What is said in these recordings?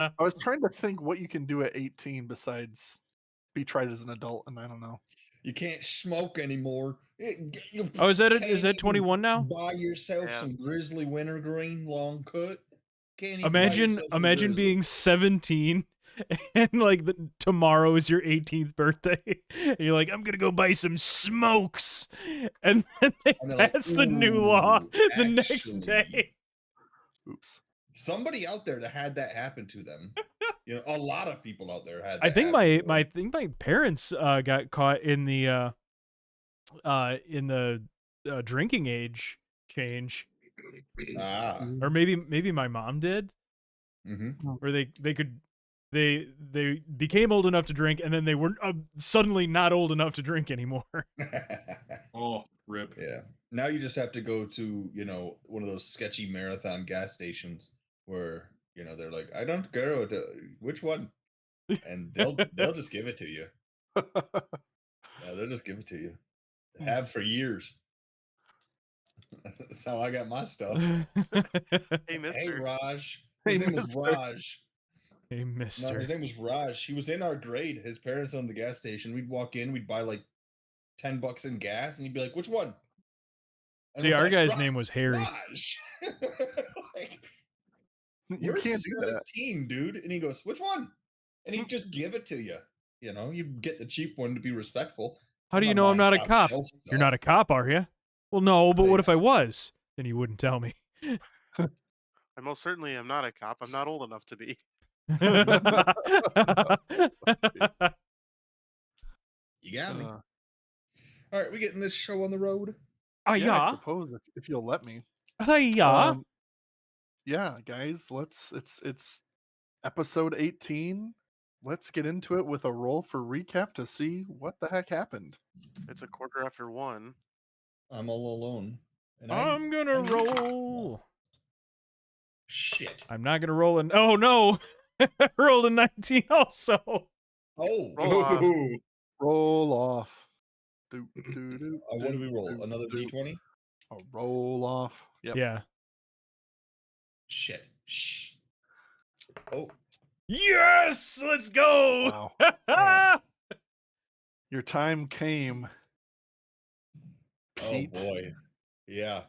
I was trying to think what you can do at 18 besides be tried as an adult, and I don't know. You can't smoke anymore. You Oh, is that it? Is can't that even 21 now? buy yourself Yeah. some grizzly wintergreen long cut. Can't even buy Imagine, yourself some imagine grizzly. being 17 and like tomorrow is your 18th birthday. And you're like, I'm gonna go buy some smokes, and then they And they're like, pass the new law "Ooh, the next actually." day. Oops. Somebody out there that had that happen to them. A lot of people out there had that I think happen to my them. think my parents got caught in the drinking age change, Ah. or maybe my mom did, Mm-hmm. where they became old enough to drink, and then they were suddenly not old enough to drink anymore. Oh, rip. Yeah. Now you just have to go to, one of those sketchy marathon gas stations where, they're like, I don't care which one. And they'll just give it to you. Yeah, they'll just give it to you. Have for years. That's how I got my stuff. Hey, Hey, mister. Raj. Hey, His name was mister. Raj. Hey, No, mister. his name was Raj. He was in our grade. His parents owned the gas station. We'd walk in, we'd buy like $10 in gas, and he'd be like, "Which one?" And See, we're our like, guy's name was Harry. Raj. Like, You we're can't do that. 17, dude. And he goes, "Which one?" And he'd just give it to you. You get the cheap one to be respectful. How do you know I'm not a cop? You're not a cop, are you? Well, no, but what if I was? Then you wouldn't tell me. I most certainly am not a cop. I'm not old enough to be. You got me. All right, we getting this show on the road? I Yeah. suppose if you'll let me. Yeah. Yeah, guys, it's episode 18. Let's get into it with a roll for recap to see what the heck happened. It's 1:15. I'm all alone. And I'm gonna roll. Shit. I'm not gonna roll an. Oh no! I rolled a 19 also. Oh. Roll off. Roll off. What do we roll? Another D20? A roll off. Yep. Yeah. Shit. Shh. Oh. Yes! Let's go! Wow. Your time came. Pete. Oh boy. Yeah.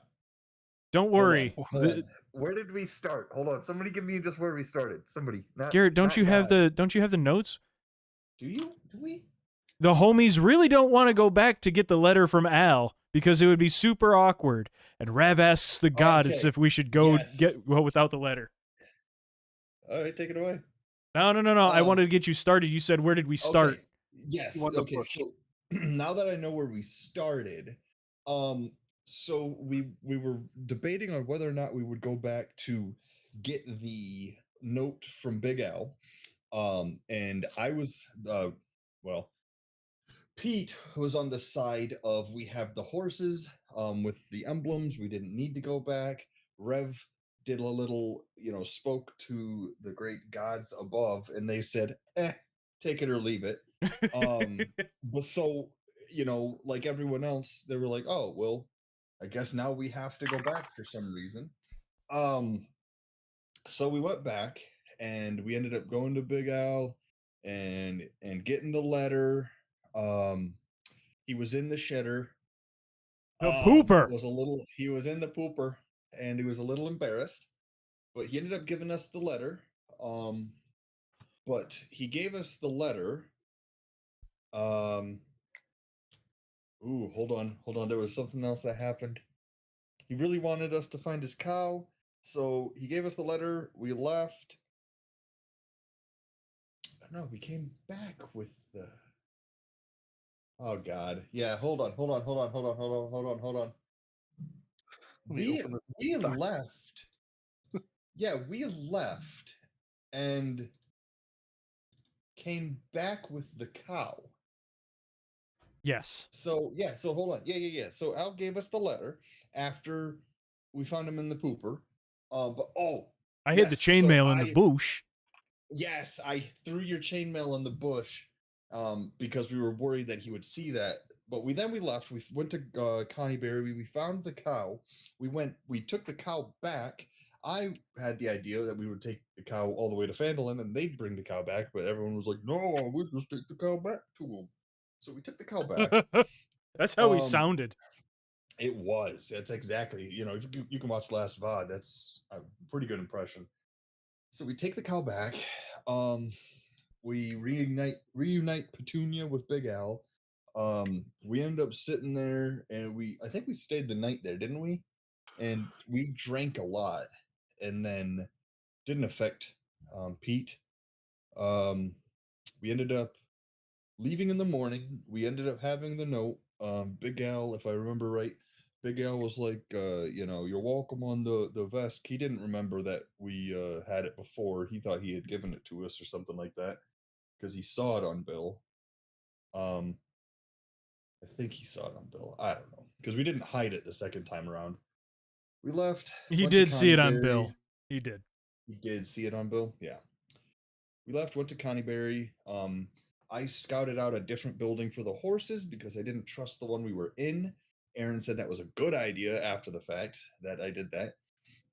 Don't worry. Hold on. Where did we start? Hold on. Somebody give me just where we started. Somebody. Garrett, don't you have the notes? Do you? Do we? The homies really don't want to go back to get the letter from Al because it would be super awkward. And Rav asks the goddess if we should go without the letter. All right, take it away. No. I wanted to get you started. You said, where did we start? Okay. Yes. Okay. So now that I know where we started, so we were debating on whether or not we would go back to get the note from Big Al. And I was, Pete was on the side of we have the horses with the emblems. We didn't need to go back. Rev did a little, spoke to the great gods above, and they said, take it or leave it. But so, like everyone else, they were like, oh, well, I guess now we have to go back for some reason. So we went back and we ended up going to Big Al and getting the letter. He was in the shitter. The pooper he was in the pooper and he was a little embarrassed, but he ended up giving us the letter. But he gave us the letter. Ooh, hold on. There was something else that happened. He really wanted us to find his cow, so he gave us the letter. We left. No, we came back with the. Oh God, yeah. Hold on. We left. Yeah, we left, and came back with the cow. Yes. So hold on. Yeah. So Al gave us the letter after we found him in the pooper. I hid the chainmail in the bush. Yes, I threw your chainmail in the bush because we were worried that he would see that. But we left. We went to Connie Berry. We found the cow. We took the cow back. I had the idea that we would take the cow all the way to Fandolin and they'd bring the cow back, but everyone was like, "No, we'll just take the cow back to them." So we took the cow back. That's how he sounded. It was. That's exactly. If you can watch Last VOD. That's a pretty good impression. So we take the cow back. We reunite Petunia with Big Al. We ended up sitting there, and I think we stayed the night there, didn't we? And we drank a lot, and then didn't affect Pete. We ended up leaving in the morning. We ended up having the note. Big Al, if I remember right, Big Al was like, you're welcome on the vest. He didn't remember that we had it before. He thought he had given it to us or something like that because he saw it on Bill. I think he saw it on Bill. I don't know because we didn't hide it the second time around. We left. He went to did see it on Connieberry. Bill. He did. He did see it on Bill. Yeah. We left. Went to Connieberry. I scouted out a different building for the horses because I didn't trust the one we were in. Aaron said that was a good idea after the fact that I did that.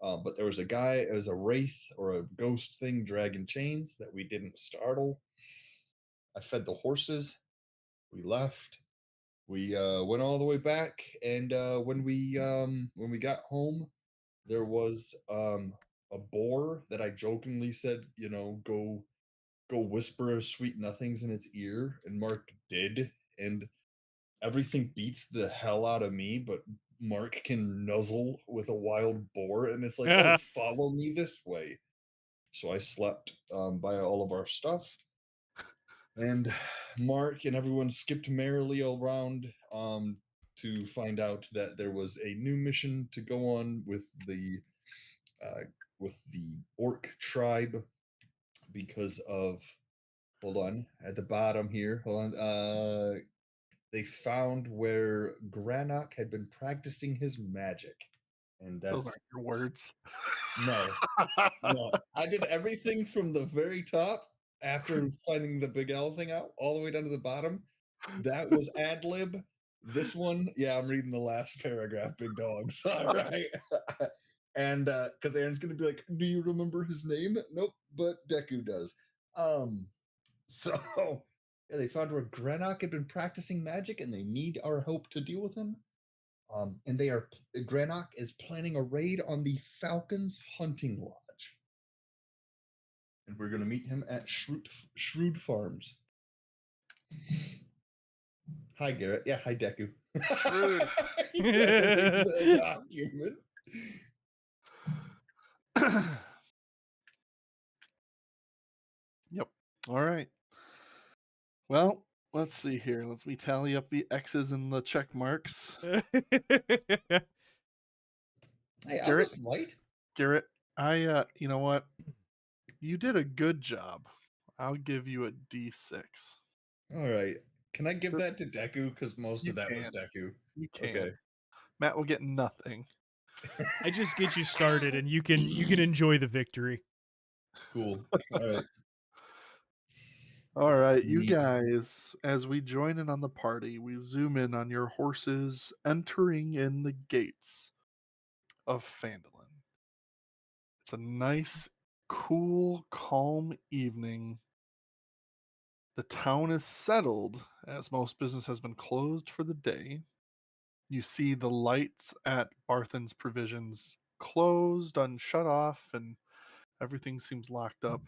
But there was a guy, it was a wraith or a ghost thing dragging chains that we didn't startle. I fed the horses. We left. We went all the way back, and when we got home, there was a boar that I jokingly said, go whisper sweet nothings in its ear, and Mark did, and everything beats the hell out of me, but Mark can nuzzle with a wild boar, and it's like, oh, follow me this way. So I slept by all of our stuff, and Mark and everyone skipped merrily around to find out that there was a new mission to go on with the orc tribe because of, hold on, at the bottom here, hold on, they found where Granok had been practicing his magic. And Those that's aren't your words. no. I did everything from the very top after finding the Big L thing out, all the way down to the bottom. That was ad lib. This one, yeah, I'm reading the last paragraph, big dogs. All right. And because Aaron's gonna be like, do you remember his name? Nope, but Deku does. So yeah, they found where Granok had been practicing magic and they need our help to deal with him. And Granok is planning a raid on the Falcons Hunting Lodge. And we're going to meet him at Shrewd Farms. Hi, Garrett. Yeah, hi, Deku. Shrewd. He said it in the document. Yep. All right. Well, let's see here. Let me tally up the X's and the check marks. Hey, I Garrett, was right. Garrett, you know what? You did a good job. I'll give you a D6. All right. Can I give that to Deku? Because most You of that was can. Deku. You can. Okay. Matt will get nothing. I just get you started, and you can enjoy the victory. Cool. All right. All right, you guys, as we join in on the party, we zoom in on your horses entering in the gates of Phandalin. It's a nice, cool, calm evening. The town is settled as most business has been closed for the day. You see the lights at Barthen's Provisions closed and shut off, and everything seems locked up.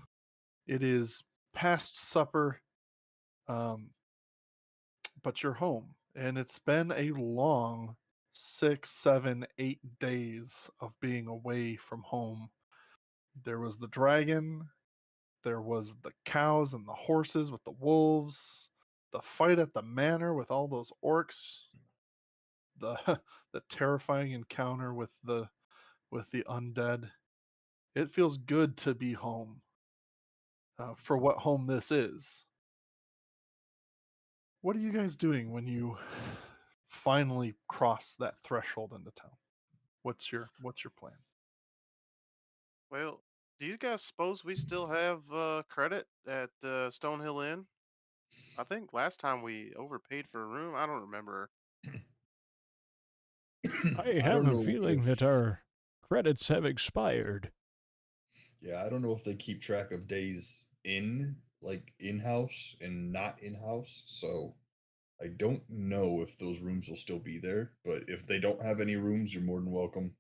It is past supper, but you're home, and it's been a long 6, 7, 8 days of being away from home. There was the dragon, there was the cows and the horses with the wolves, the fight at the manor with all those orcs, the the terrifying encounter with the undead. It feels good to be home, for what home this is. What are you guys doing when you finally cross that threshold into town? What's your plan? Well, do you guys suppose we still have credit at Stonehill Inn? I think last time we overpaid for a room. I don't remember. I I have don't a know feeling if that our credits have expired. Yeah, I don't know if they keep track of days in-house and not in-house, so I don't know if those rooms will still be there, but if they don't have any rooms, you're more than welcome.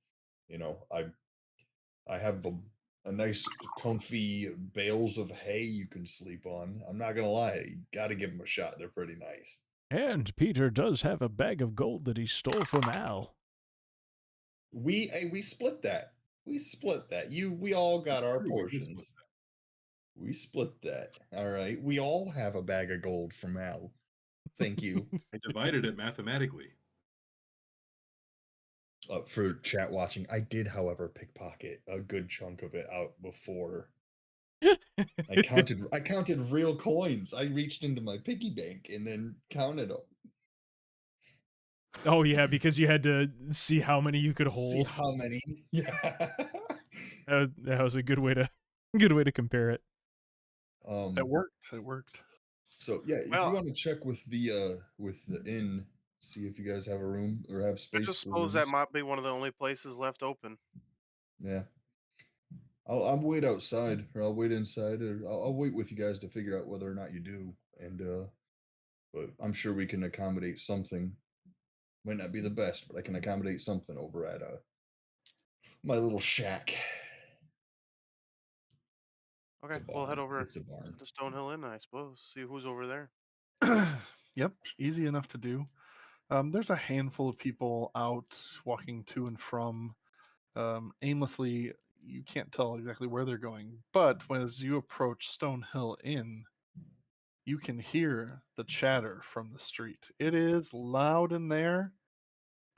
You know, I have a nice comfy bales of hay you can sleep on. I'm not gonna lie, you gotta give them a shot. They're pretty nice. And Peter does have a bag of gold that he stole from Al. We split that. We split that. We all got our True, we did split portions. We split that. All right. We all have a bag of gold from Al. Thank you. I divided it mathematically. For chat watching, I did, however, pickpocket a good chunk of it out before. I counted real coins. I reached into my piggy bank and then counted them. Oh yeah, because you had to see how many you could hold. See how many? Yeah. That was a good way to compare it. It worked. It worked. So yeah, if you Well, want to check with the inn, see if you guys have a room or have I space just for suppose that rooms. might be one of the only places left open. Yeah. I'll wait outside, or I'll wait inside, or I'll wait with you guys to figure out whether or not you do. And but I'm sure we can accommodate something. Might not be the best, but I can accommodate something over at my little shack. Okay, It's a we'll head barn. over It's a barn. to Stonehill Inn, I suppose. See who's over there. Yep, easy enough to do. There's a handful of people out walking to and from aimlessly. You can't tell exactly where they're going, but as you approach Stonehill Inn, you can hear the chatter from the street. It is loud in there.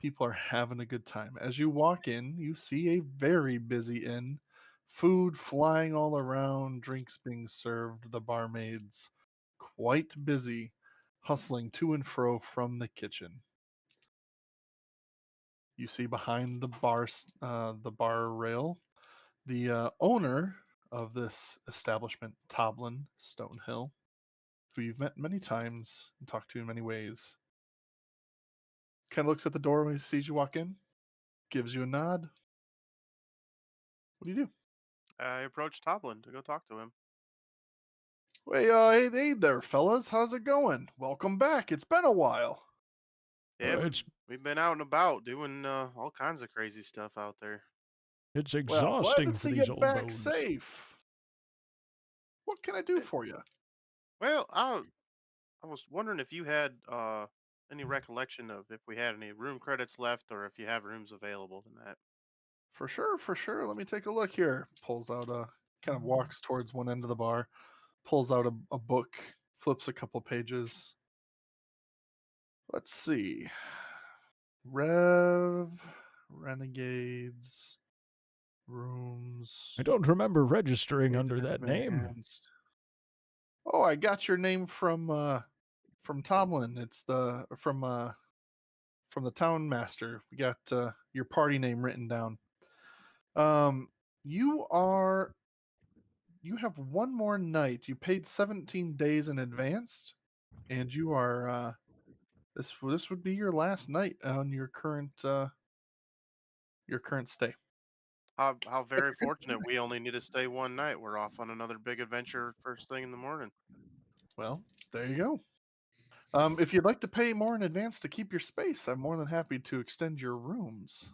People are having a good time. As you walk in, you see a very busy inn. Food flying all around, drinks being served, the barmaids quite busy, hustling to and fro from the kitchen. You see behind the bar rail, the owner of this establishment, Toblin Stonehill, who you've met many times and talked to in many ways. Kind of looks at the door when he sees you walk in, gives you a nod. What do you do? I approached Toblin to go talk to him. Hey there, fellas. How's it going? Welcome back. It's been a while. Yeah, It's we've been out and about doing all kinds of crazy stuff out there. it's Well, glad to exhausting for see you these old back bones. safe. What can I do for you? Well, I was wondering if you had any recollection of if we had any room credits left or if you have rooms available in that. For sure, for sure. Let me take a look here. Pulls out kind of walks towards one end of the bar, pulls out a book, flips a couple pages. Let's see. Renegades, rooms, I don't remember registering Age under of that name. Advanced. Oh, I got your name from Tomlin. It's from the town master. We got your party name written down. Um, you are you have one more night. You paid 17 days in advance, and you are this would be your last night on your current stay. How That's very a good fortunate. thing. We only need to stay one night. We're off on another big adventure first thing in the morning. Well, there you go. If you'd like to pay more in advance to keep your space, I'm more than happy to extend your rooms.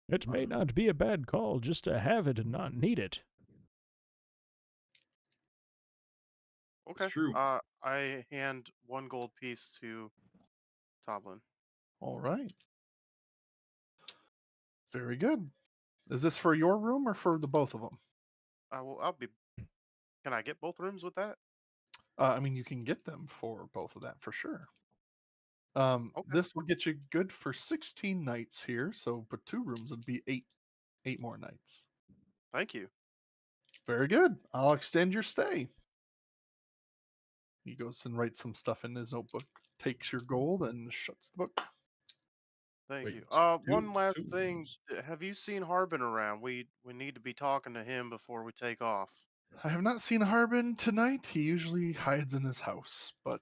It may not be a bad call just to have it and not need it. Okay. It's true. I hand one gold piece to Toblin. All right. Very good. Is this for your room or for the both of them? I'll be. Can I get both rooms with that? I mean, you can get them for both of that for sure. Okay. This will get you good for 16 nights here. So, but two rooms would be eight more nights. Thank you. Very good. I'll extend your stay. He goes and writes some stuff in his notebook, takes your gold, and shuts the book. Thank Wait, you. two, One last two thing. rooms. Have you seen Harbin around? We need to be talking to him before we take off. I have not seen Harbin tonight. He usually hides in his house, but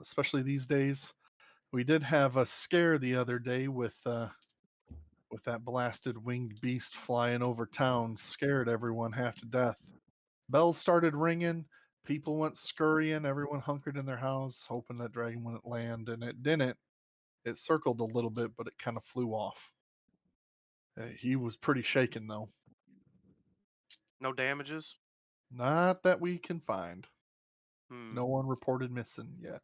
especially these days, we did have a scare the other day with with that blasted winged beast flying over town, scared everyone half to death. Bells started ringing, people went scurrying, everyone hunkered in their house, hoping that dragon wouldn't land, and it didn't. It circled a little bit, but it kind of flew off. He was pretty shaken, though. No damages? Not that we can find. Hmm. No one reported missing yet.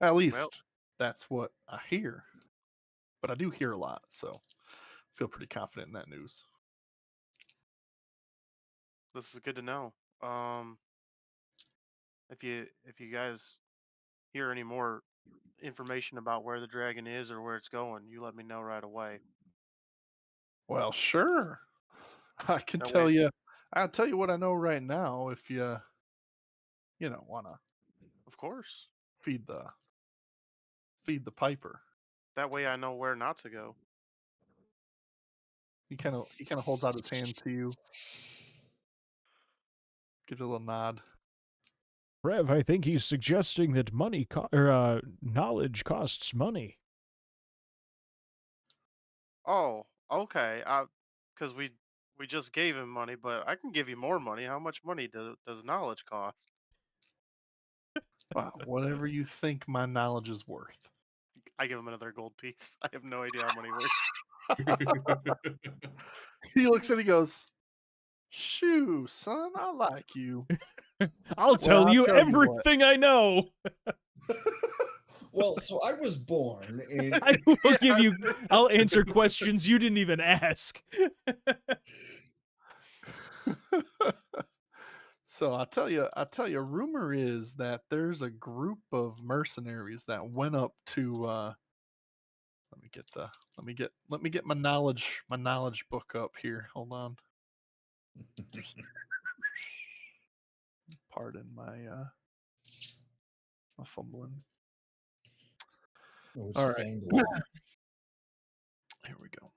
At least that's what I hear. But I do hear a lot, so I feel pretty confident in that news. This is good to know. If you guys hear any more information about where the dragon is or where it's going, you let me know right away. Well, sure. I can That tell way, you. I'll tell you what I know right now. If you wanna of course. feed the piper. That way I know where not to go. He kind of holds out his hand to you, gives you a little nod. Rev, I think he's suggesting that knowledge costs money. Oh, okay. Because we just gave him money, but I can give you more money. How much money does knowledge cost? Wow, whatever you think my knowledge is worth. I give him another gold piece. I have no idea how money works. He looks at me, goes, "Shoo, son, I like you." I'll tell I'll you tell you what. everything I know. Well, so I was born in. I will give you. I'll answer questions you didn't even ask. So I'll tell you, rumor is that there's a group of mercenaries that went up to let me get my knowledge book up here. Hold on. Pardon my fumbling. Oh, it's All right. Fangolin. Here we go.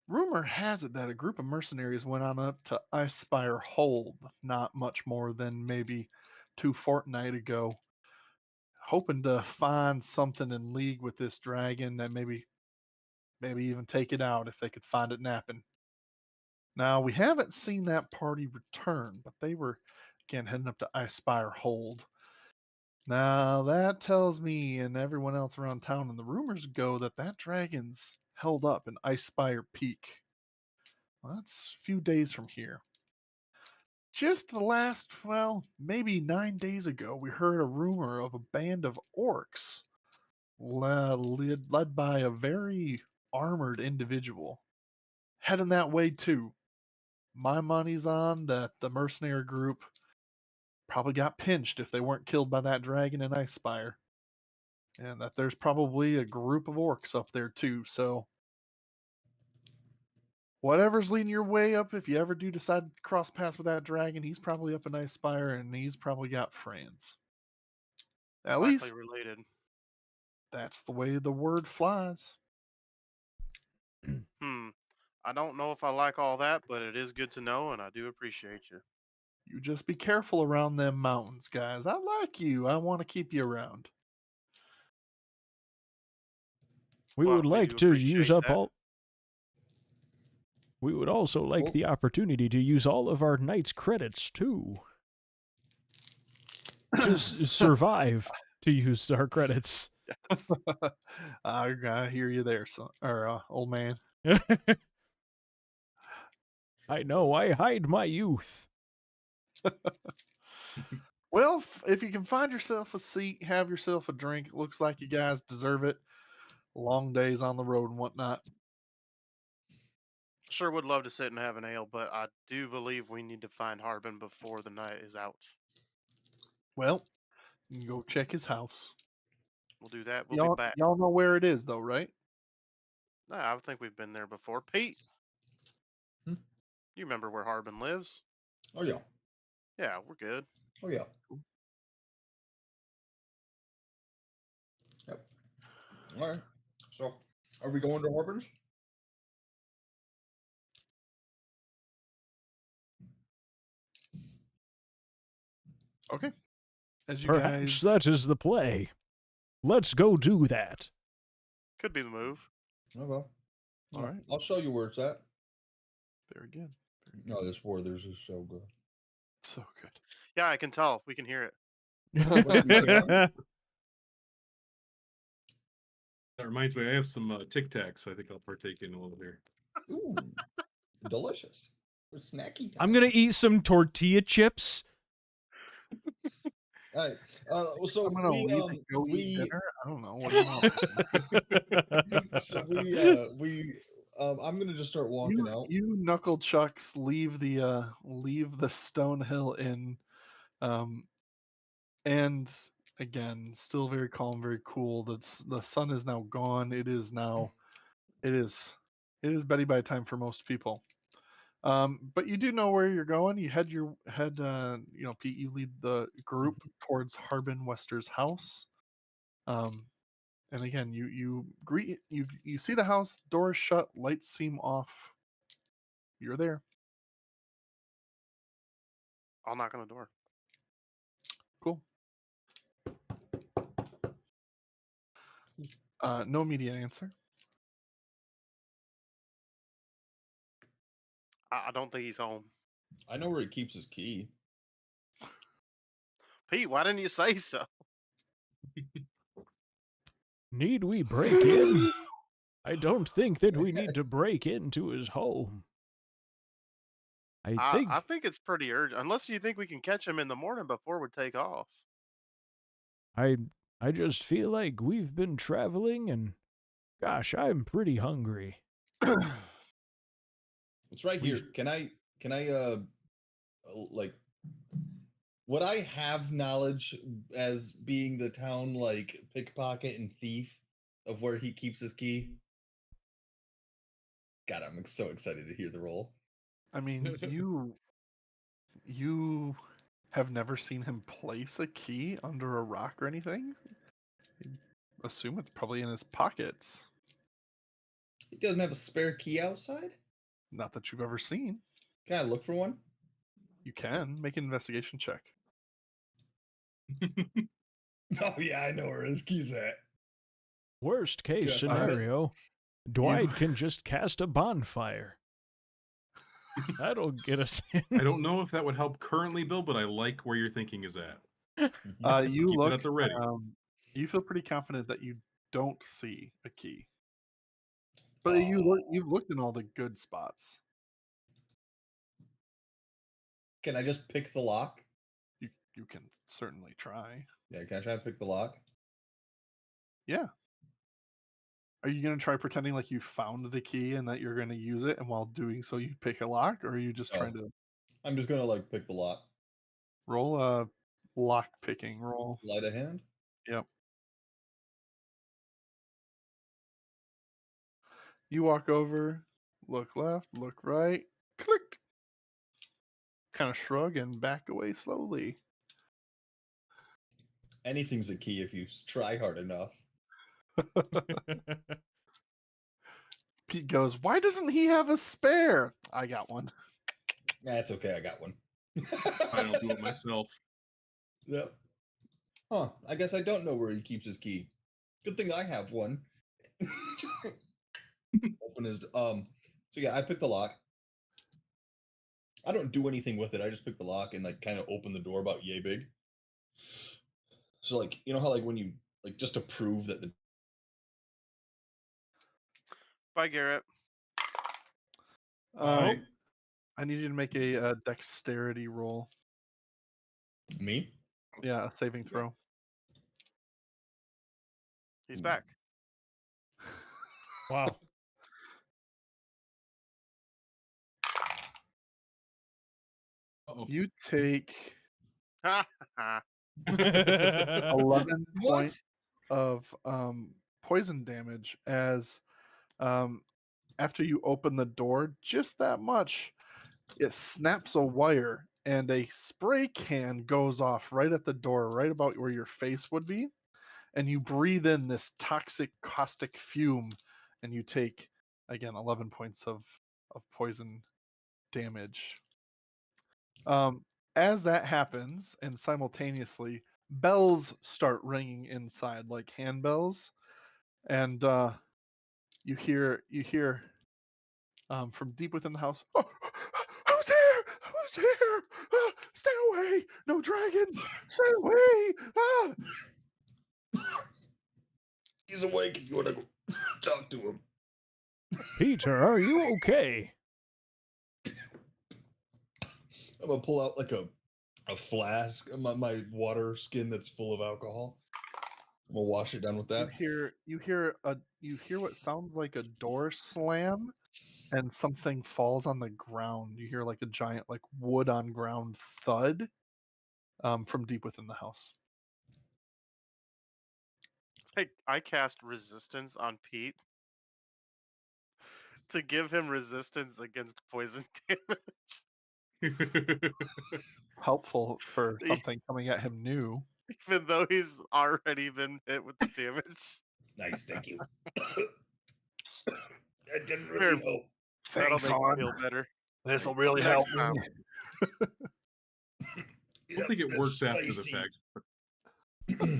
Rumor has it that a group of mercenaries went on up to Icespire Hold not much more than maybe 2 fortnight ago, hoping to find something in league with this dragon that maybe even take it out if they could find it napping. Now, we haven't seen that party return, but they were again heading up to Icespire Hold. Now, that tells me and everyone else around town, and the rumors go that dragon's held up in Icespire Peak. Well, that's a few days from here. Just the last, well, maybe 9 days ago, we heard a rumor of a band of orcs led by a very armored individual heading that way too. My money's on that the mercenary group probably got pinched if they weren't killed by that dragon in Icespire, and that there's probably a group of orcs up there too. So whatever's leading your way up, if you ever do decide to cross paths with that dragon, he's probably up in Icespire, and he's probably got friends. At Likely least related. that's the way the word flies. I don't know if I like all that, but it is good to know, and I do appreciate you. You just be careful around them mountains, guys. I like you. I want to keep you around. We Well, would we like do to use appreciate up that. all. We would also like Well- the opportunity to use all of our knight's credits too. To survive, to use our credits. I hear you there, son, or old man. I know, I hide my youth. Well, if you can find yourself a seat, have yourself a drink. It looks like you guys deserve it. Long days on the road and whatnot. Sure would love to sit and have an ale, but I do believe we need to find Harbin before the night is out. Well, you can go check his house. We'll do that. We'll be back. Y'all know where it is, though, right? Nah, I think we've been there before. Pete, Hmm? you remember where Harbin lives? Oh yeah. Yeah, we're good. Oh yeah. Yep. All right. So, are we going to Harbin's? Okay. As you Perhaps guys that is the play. let's go do that. Could be the move. Okay. All right. I'll show you where it's at. Very good. No, this war, there's is so good. So good. Yeah, I can tell. We can hear it. That reminds me, I have some Tic Tacs. I think I'll partake in a little here. Ooh, delicious. It's snacky time. I'm gonna eat some tortilla chips. All right. So I'm gonna leave and go eat dinner. I don't know. What do you want? so I'm gonna just start walking out. You knuckle chucks leave the Stone Hill Inn, and again, still very calm, very cool. The sun is now gone. It is Betty by time for most people. But you do know where you're going. You head Pete, you lead the group towards Harbin Wester's house. And again, you see the house, doors shut, lights seem off. You're there. I'll knock on the door. Cool. No immediate answer. I don't think he's home. I know where he keeps his key. Pete, why didn't you say so? Need we break in? I don't think that we need to break into his home. I think it's pretty urgent. Unless you think we can catch him in the morning before we take off. I just feel like we've been traveling and gosh, I'm pretty hungry. It's right here. Can I like would I have knowledge as being the town like pickpocket and thief of where he keeps his key? God, I'm so excited to hear the roll. I mean, you have never seen him place a key under a rock or anything? I assume it's probably in his pockets. He doesn't have a spare key outside? Not that you've ever seen. Can I look for one? You can make an investigation check. Oh yeah, I know where his key's at. Worst case Yeah, scenario, Dwight can just cast a bonfire. That'll get us in. I don't know if that would help currently, Bill, but I like where your thinking is at. You Keep it look at the ready. You feel pretty confident that you don't see a key. But you've looked in all the good spots. Can I just pick the lock? You can certainly try. Yeah, can I try to pick the lock? Yeah. Are you going to try pretending like you found the key and that you're going to use it, and while doing so you pick a lock, or are you just trying to I'm just gonna like pick the lock. roll a lock picking roll? Sleight of hand? Yep. You walk over, look left, look right, click. Kind of shrug and back away slowly. Anything's a key if you try hard enough. Pete goes, "Why doesn't he have a spare?" I got one. That's okay, I got one. I don't do it myself. Yep. Huh. I guess I don't know where he keeps his key. Good thing I have one. Open his so yeah, I pick the lock. I don't do anything with it. I just pick the lock and like kind of open the door about yay big. So like, you know how like when you like just to prove that the Bye, Garrett. Bye. I need you to make a dexterity roll. me? Yeah, a saving throw. He's back. Wow. Uh-oh. You take Ha ha. 11 What? points of poison damage as after you open the door just that much, it snaps a wire and a spray can goes off right at the door, right about where your face would be, and you breathe in this toxic caustic fume, and you take again 11 points of poison damage. As that happens, and simultaneously, bells start ringing inside, like handbells, and you hear from deep within the house. Oh, who's here? Who's here? Stay away! No dragons! Stay away! Ah! He's awake if you want to go talk to him. Peter, are you okay? I'm gonna pull out like a flask, my water skin that's full of alcohol. I'm gonna wash it down with that. You hear what sounds like a door slam, and something falls on the ground. You hear like a giant like wood on ground thud from deep within the house. I cast resistance on Pete to give him resistance against poison damage. Helpful for something coming at him new. Even though he's already been hit with the damage. Nice, thank you. That didn't really help. That'll Thanks, make hon. me feel better. This will really Next help time. me. I don't think it works after the fact.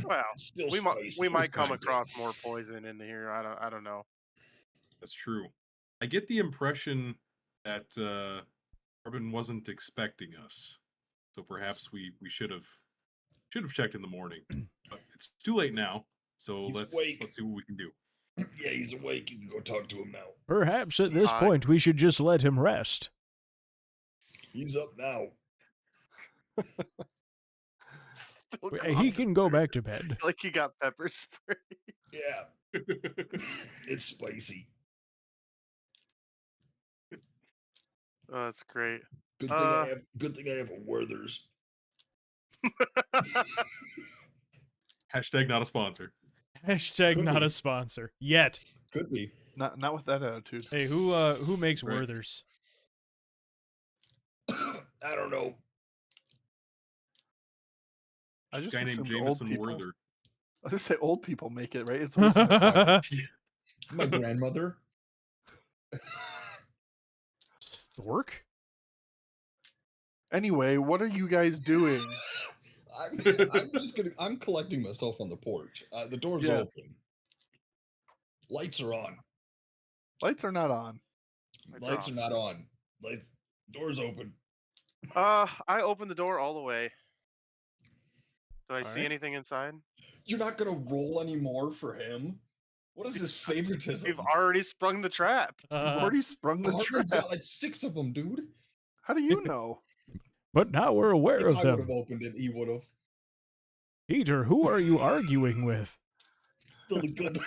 Well, Still we spicy. might come across more poison in here. I don't know. That's true. I get the impression that Arbin wasn't expecting us, so perhaps we should have checked in the morning. But it's too late now, so He's let's awake. see what we can do. Yeah, he's awake. You can go talk to him now. Perhaps at this point we should just let him rest. He's up now. He can go back to bed. Like he got pepper spray. Yeah. It's spicy. Oh, that's great. Good thing I have a Werther's. Hashtag not a sponsor. Hashtag Could not be. a sponsor yet. Could be. Not with that attitude. Hey, who makes Right. Werther's? I don't know. I just Guy named assumed old Jameson people. Werther. I just say old people make it, right? It's always in my pocket. My grandmother. Stork? Anyway, what are you guys doing? I'm collecting myself on the porch. The door's Yes. open. Lights are on. Lights are not on. Lights are not on. Door's open. I opened the door all the way. Do I see right. anything inside? You're not gonna roll anymore for him? What is this favoritism? We've already sprung the trap. You've already sprung the Hartman's trap. got like 6 of them, dude. How do you know? But now we're aware If of I would have them. opened it, he would have. Peter, who are you arguing with? The good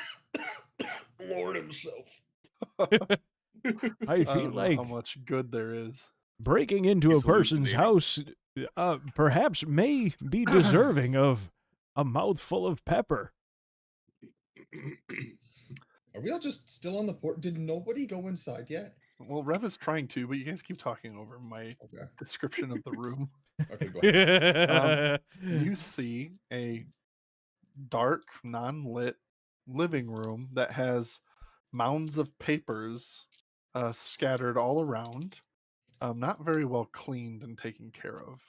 Lord himself. I feel don't know like how much good there is. breaking into He's a person's house perhaps may be deserving of a mouthful of pepper. Are we all just still on the porch? Did nobody go inside yet? Well, Rev is trying to, but you guys keep talking over my description of the room. Okay, go ahead. You see a dark, non-lit living room that has mounds of papers scattered all around, not very well cleaned and taken care of.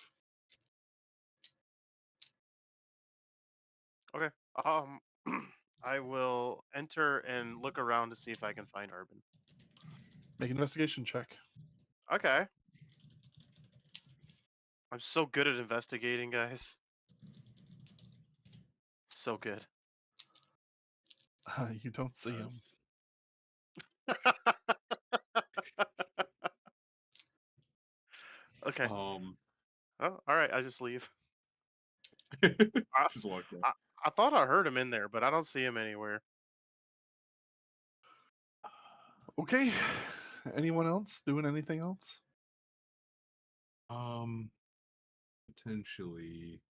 Okay. I will enter and look around to see if I can find Arbin. Make an investigation check. Okay. I'm so good at investigating, guys. So good. You don't see him. Okay. Oh, all right. I just leave. Just walk out. I thought I heard him in there, but I don't see him anywhere. Okay. Anyone else doing anything else? Potentially.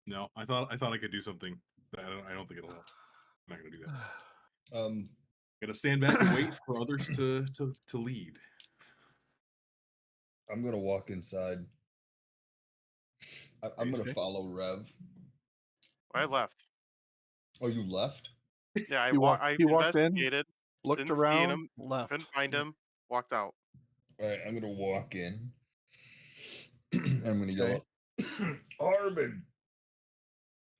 No, I thought I could do something, but I don't think it'll help. I'm not gonna do that. Gonna stand back and wait for others to lead. I'm gonna walk inside. I'm gonna follow Rev. I left. Oh, you left? Yeah, I He walked in, investigated. looked didn't see around, him, left. couldn't find him, walked out. All right, I'm gonna walk in. And I'm gonna yell Okay. out,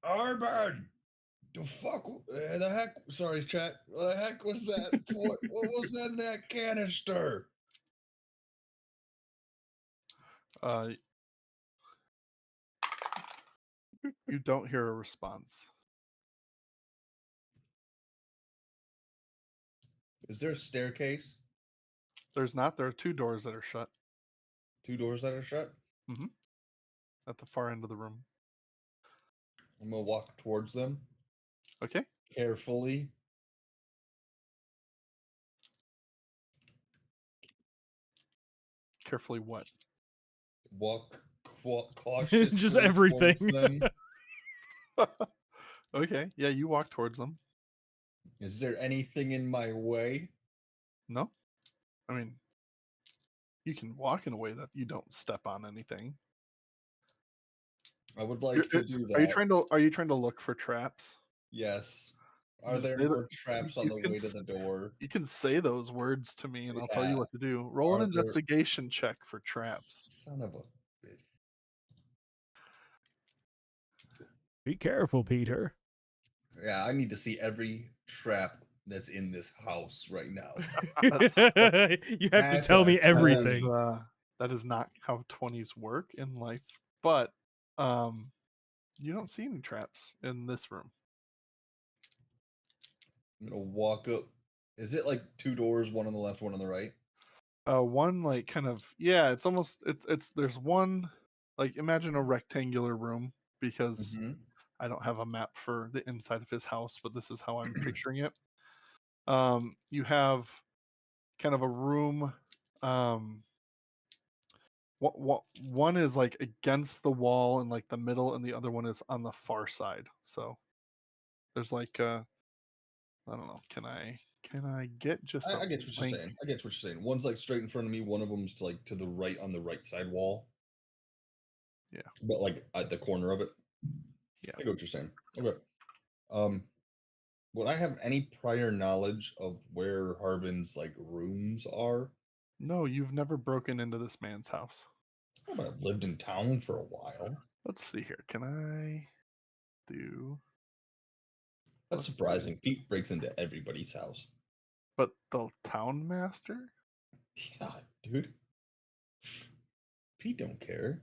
Arbin! The fuck? The heck? Sorry, chat. The heck was that? What was in that canister? You don't hear a response. Is there a staircase? There's not. There are 2 doors that are shut. 2 doors that are shut? Mm-hmm. At the far end of the room. I'm gonna walk towards them. Okay. Carefully. Carefully what? Walk cautiously Just towards everything. them. Okay. Yeah, you walk towards them. Is there anything in my way? No. I mean, you can walk in a way that you don't step on anything. I would like to do that. Are you trying to look for traps? Yes. Are Just there say more traps on you the can way to the door? You can say those words to me and I'll tell you Yeah. what to do. Roll an Are there- investigation check for traps. Son of a bitch. Be careful, Peter. Yeah, I need to see every trap that's in this house right now. That's- You have to that's tell a me 20. everything. That is not how 20s work in life. But you don't see any traps in this room. I'm gonna walk up. Is it like 2 doors, one on the left, one on the right? One like kind of it's almost it's there's one, like, imagine a rectangular room, because Mm-hmm. I don't have a map for the inside of his house, but this is how I'm picturing it. You have kind of a room. One is like against the wall in like the middle, and the other one is on the far side. So there's like I don't know. Can I get just I a get what you're blank? saying. I get what you're saying. One's like straight in front of me. One of them's like to the right on the right side wall. Yeah. But like at the corner of it. Yeah. I get what you're saying. Okay. Would I have any prior knowledge of where Harbin's like rooms are? No, you've never broken into this man's house. Oh, but I've lived in town for a while. Let's see here. Can I do? That's let's see. surprising. Pete breaks into everybody's house. But the town master? Yeah, dude. Pete don't care.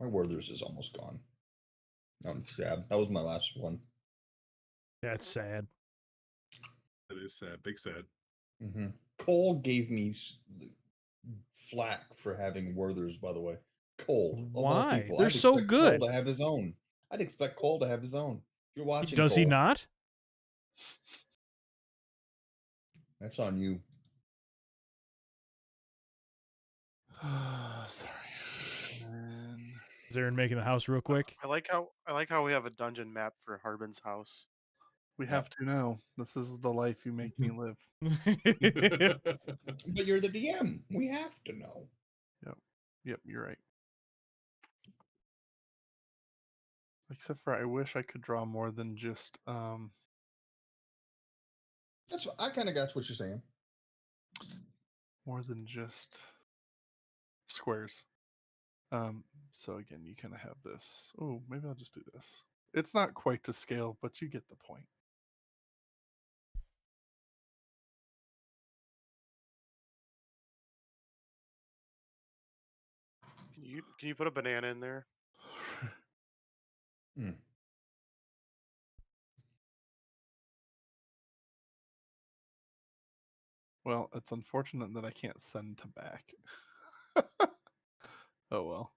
My Werther's is almost gone. Yeah, that was my last one. That's sad. That is sad. Big sad. Mm-hmm. Cole gave me flack for having Werther's, by the way. Cole, of all Why? people, They're I'd so expect good. Cole to have his own. I'd expect Cole to have his own. If you're watching, Does he Cole, not? that's on you. Sorry. And Zarin making the house real quick. I like how we have a dungeon map for Harbin's house. we Yep. have to know. This is the life you make me live. But you're the DM. We have to know. Yep, you're right. Except for I wish I could draw more than just That's I kind of got what you're saying. more than just squares. So again, you kind of have this. Oh, maybe I'll just do this. It's not quite to scale, but you get the point. Can you put a banana in there? Well, it's unfortunate that I can't send to back. Oh well.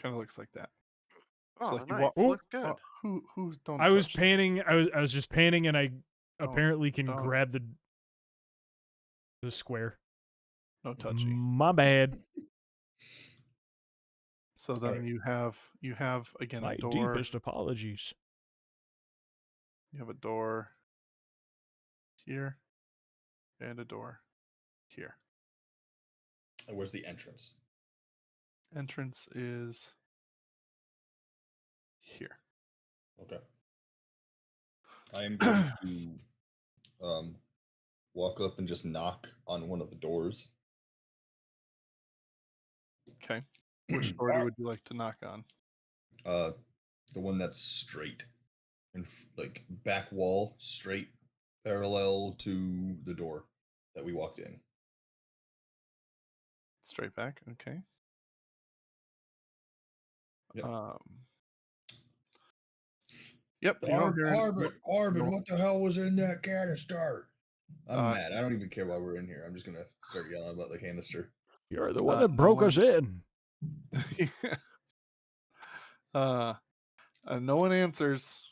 Kind of looks like that. Oh, like you nice. Ooh. Look good. Who's don't I was touch. panning. I was just panning, and I Don't- apparently can don't. grab the square. No touchy. My bad. So then Alright. you have again My a door. deepest apologies. You have a door here and a door here. And where's the entrance? Entrance is here. Okay. I am going to walk up and just knock on one of the doors. Okay. Which door would you like to knock on? The one that's straight and like back wall straight, parallel to the door that we walked in. Straight back. Okay. Yep. Yep. Harbin, what the hell was in that canister? I'm mad. I don't even care why we're in here. I'm just gonna start yelling about the canister. You're the one that broke us in. No one answers.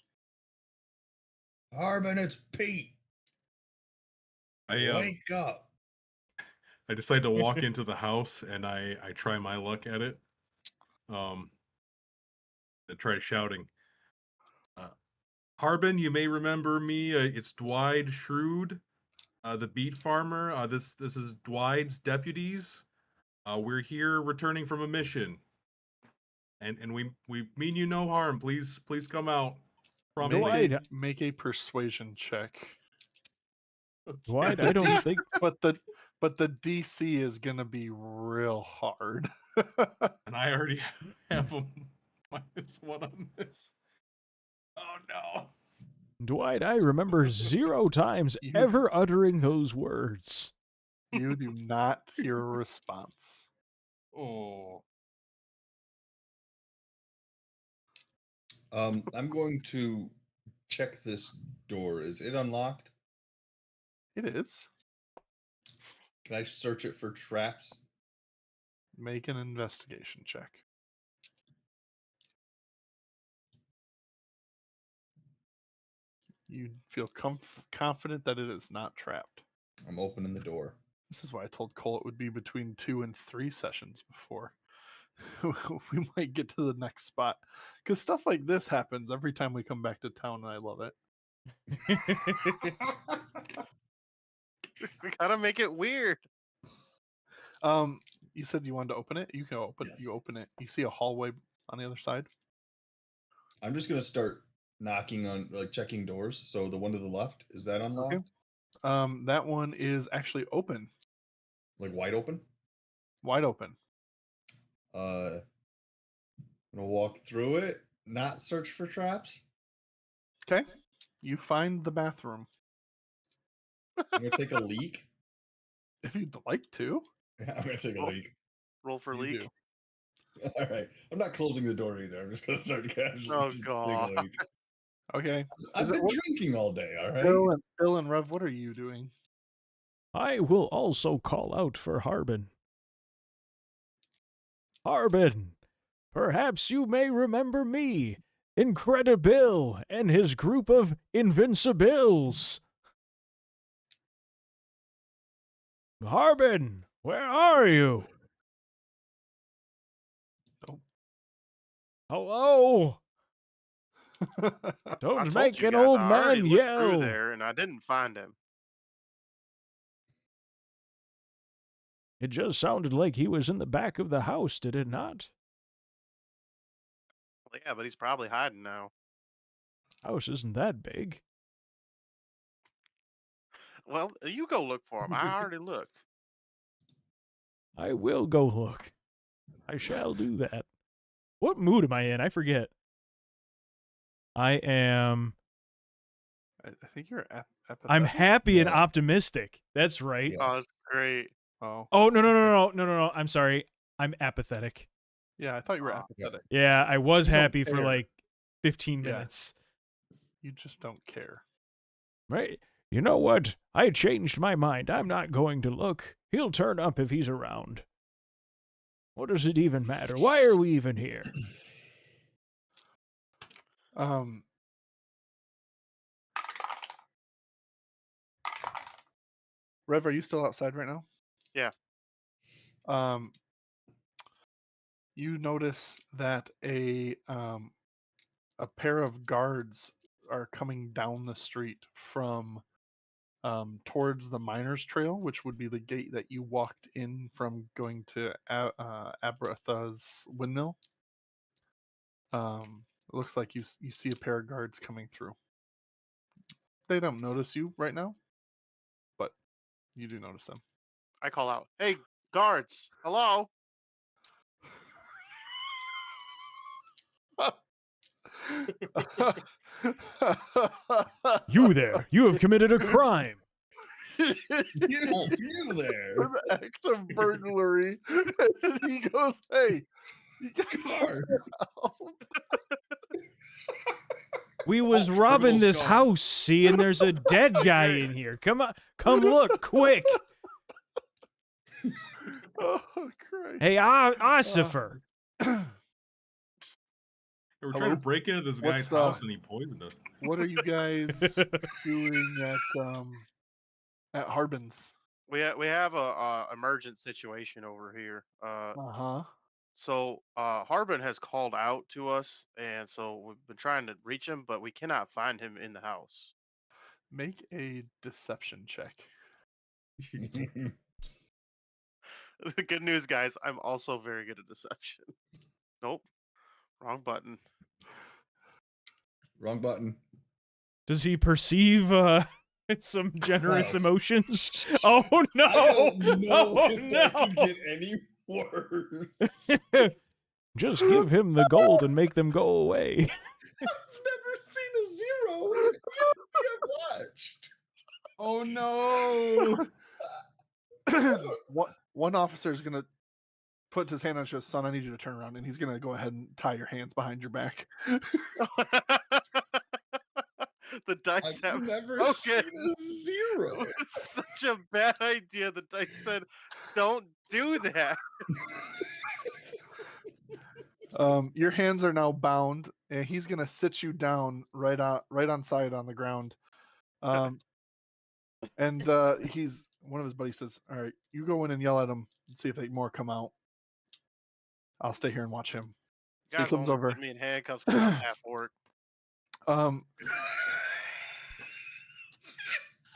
Harbin, it's Pete. Wake up. I decide to walk into the house and I try my luck at it. I try shouting. Harbin, you may remember me. It's Dwight Shrewd, the beet farmer. This is Dwight's deputies. We're here returning from a mission, and we mean you no harm. Please come out. Make a persuasion check. Dwight, I don't think. But the DC is gonna be real hard. And I already have a -1 on this. Oh no. Dwight, I remember 0 times ever uttering those words. You do not hear a response. Oh. I'm going to check this door. Is it unlocked? It is. Can I search it for traps? Make an investigation check. You feel confident that it is not trapped. I'm opening the door. This is why I told Cole it would be between 2 and 3 sessions before we might get to the next spot. Because stuff like this happens every time we come back to town, and I love it. We gotta make it weird. You said you wanted to open it. You can open. Yes. You open it. You see a hallway on the other side. I'm just gonna start knocking on, like, checking doors. So the one to the left, is that unlocked? Okay. That one is actually open. Like wide open? Wide open. I'm gonna walk through it, not search for traps. Okay. You find the bathroom. I'm gonna take a leak. If you'd like to. I'm gonna take a leak. Roll for You leak. do. All right. I'm not closing the door either. I'm just gonna start casually. Oh, just God. take a leak. Okay. I've been drinking all day. All right. Bill and Rev, what are you doing? I will also call out for Harbin. Harbin, perhaps you may remember me, Incredibill and his group of Invincibles. Harbin, where are you? Nope. Hello? Don't make an old man yell. Through there, and I didn't find him. It just sounded like he was in the back of the house, did it not? Well, yeah, but he's probably hiding now. House isn't that big. Well, you go look for him. I already looked. I will go look. I shall do that. What mood am I in? I forget. I am... I think you're apathetic. I'm happy and Yeah. optimistic. That's right. Yeah. Oh, that's great. Oh. Oh, no. I'm sorry. I'm apathetic. Yeah, I thought you were apathetic. Yeah, I was You don't happy for care. like 15 Yeah. minutes. You just don't care. Right? You know what? I changed my mind. I'm not going to look. He'll turn up if he's around. What does it even matter? Why are we even here? Rev, are you still outside right now? Yeah. You notice that a pair of guards are coming down the street from towards the miners trail, which would be the gate that you walked in from going to Abratha's windmill. It looks like you see a pair of guards coming through. They don't notice you right now, but you do notice them. I call out, "Hey, guards! Hello!" You there! You have committed a crime. You there. An act of burglary. And he goes, "Hey, you guys Guard. help." We was Oh, robbing criminal this scum. house, see, and there's a dead guy in here. Come on, come look, quick. Oh, Christ. Hey, Ossifer. We're trying Hello? to break into this guy's What's, house and he poisoned us. What are you guys doing at Harbin's? We have a emergent situation over here. Uh-huh. So Harbin has called out to us, and so we've been trying to reach him, but we cannot find him in the house. Make a deception check. The good news, guys, I'm also very good at deception. Nope, wrong button. Wrong button. Does he perceive some generous emotions? Oh no! I don't know Oh if no! that could get any worse. Just give him the gold and make them go away. I've never seen a zero. I've watched. Oh no! One officer is gonna put his hand on his son. I need you to turn around, and he's gonna go ahead and tie your hands behind your back. The dice I've have never okay. seen a zero. It's such a bad idea. The dice said, "Don't do that." Your hands are now bound, and he's gonna sit you down right on side on the ground. And one of his buddies says, "All right, you go in and yell at him and see if they more come out. I'll stay here and watch him." So he Guys comes only over. put me in handcuffs because I'm half orc. Um,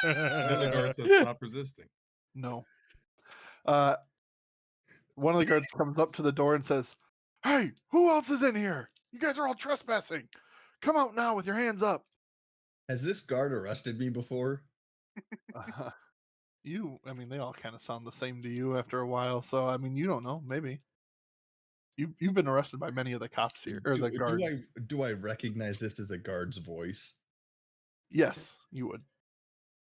And then the guard says, "Stop resisting." no. One of the guards comes up to the door and says, "Hey, who else is in here? You guys are all trespassing. Come out now with your hands up." Has this guard arrested me before? I mean, they all kind of sound the same to you after a while. So, I mean, you don't know. Maybe you've been arrested by many of the cops here or the guards. Do I recognize this as a guard's voice? Yes, you would.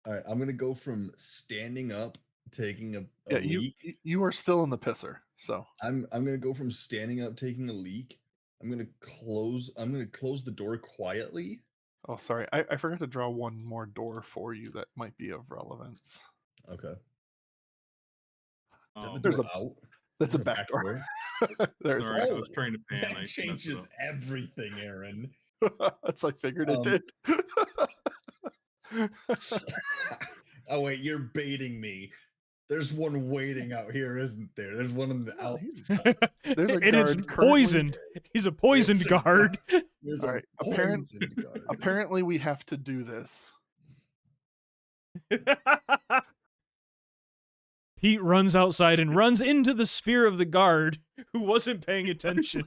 All right, I'm gonna go from standing up, taking a leak. You are still in the pisser. So I'm gonna go from standing up, taking a leak. I'm gonna close the door quietly. Oh, sorry. I forgot to draw one more door for you that might be of relevance. Okay. Oh, There's out. That's a back door. There's sorry, I was trying to pan. That changes everything, Aaron. That's I figured it did. Oh wait, you're baiting me. There's one waiting out here, isn't there? There's one in the out. It is poisoned. He's a poisoned guard. There's all a right. poisoned guard. Apparently, we have to do this. Pete runs outside and runs into the spear of the guard who wasn't paying attention.